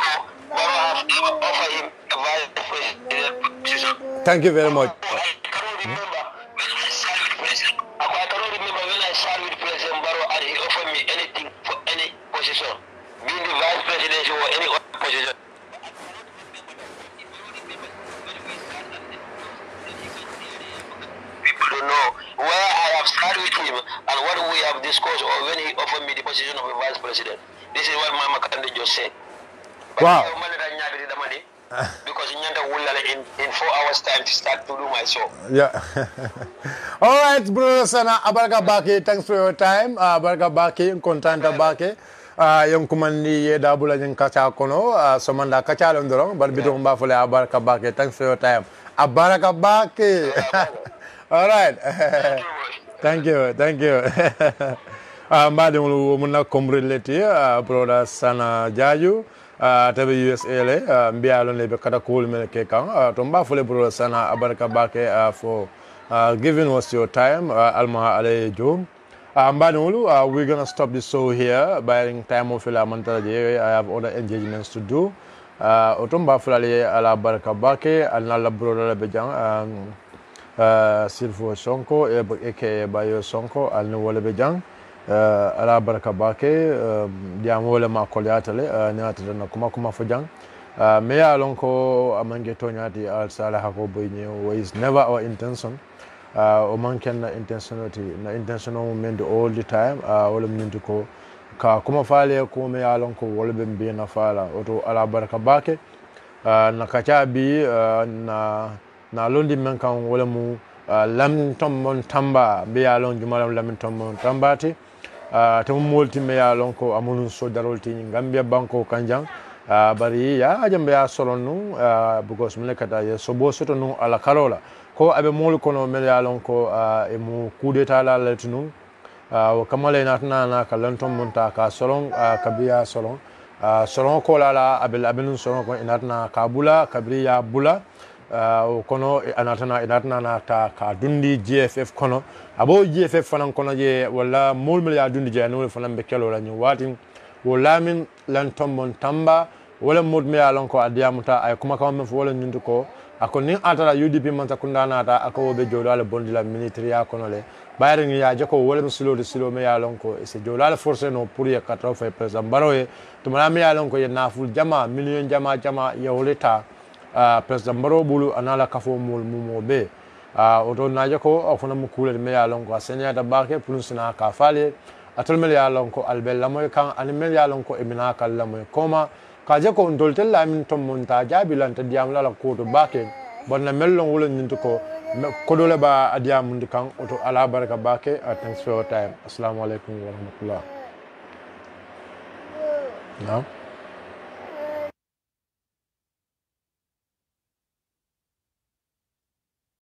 Barrow have offered him a vice president position. Thank you very much. I cannot remember when I sat with President Barrow and he offered me anything for any position, being the vice presidency or any other position. People don't know where I have sat with him and what we have discussed or when he offered me the position of a vice president. This is what Mama Kande just said. Wow. Because in 4 hours time to start to do my show. Yeah. All right, brother Sana, Abaraka Baki, thanks for your time. Abaraka Baki, Kontanta Baki. Yung kumandi ye dabula yung kacha kono, somanda kacha londorong, but bidong ba fule Abaraka Baki, thanks for your time. Abaraka Baki. All right. Thank you. Mbadi muna komrileti, brother Sana Jaju. Tabi USA le mbialon le be kata cool me ke kan to mba fole bro Sana Abaraka Bake for giving us your time alma ale jom mbadolu we're gonna stop the show here by time of la montage. I have other engagements to do otomba fulale ala Abaraka Bake alna la bro le be jang Silfo Sonko aka Bayo Sonko alno wole be jang ala Abaraka Bake diamole ma kolyatale nyata na kuma fojang me ya lonko amange tonyati al sala hako boynye is never our intention o manken na intentional moment all the time wala mintu ko ka kuma fale ko me ya lonko wala be mbi na fala oto ala Abaraka Bake na kacha bi na londi men kan wala mu lam tombon tamba be ya lon jumalam lam tombon tambati tamu molti me ya lonko amunun so darolti Gambia banko kanjang bari ya jambe ya solonu because mele kata ye sobo soto nu ala karola ko abe mol kono me ya lonko e mu kudeta la letunu o kamale natna na kalantom monta ka solon kabiya solon solon ko la abelun solon ko inatna kabula kabriya bula o kono anatana na ta ka dundi GFF kono abo GFF fanan kono je wala mulmul ya dundi je no fanan be kelo la ñu watin wala min lan tombon tamba wala modme ya lon ko adiamuta ay kuma kam men fo wala ñundu ko ako ni atara UDP man takunda nata ako be jodo ala bondi la military ya kono le bayre ni ya jako wala silo de silo me ya lon ko e se jolala forcé no pour ya 4 fa président baroye to mala me ya lon ko ya naful jama million jama ya woleta président baro bulu anala kafo mol mumo be oto na jako afuna mu kule me ya lon ko senya da bake plus na ka fale atol me ya lon ko albel lamoy kan an me ya lon ko emina kal lamoy koma ka jako ndoltel la min tom monta jabilanta diam la ko to bake bonna mellon wala ninto ko kodole ba adiya mundi kan oto ala baraka bake thanks for your time assalamu alaikum wa rahmatullah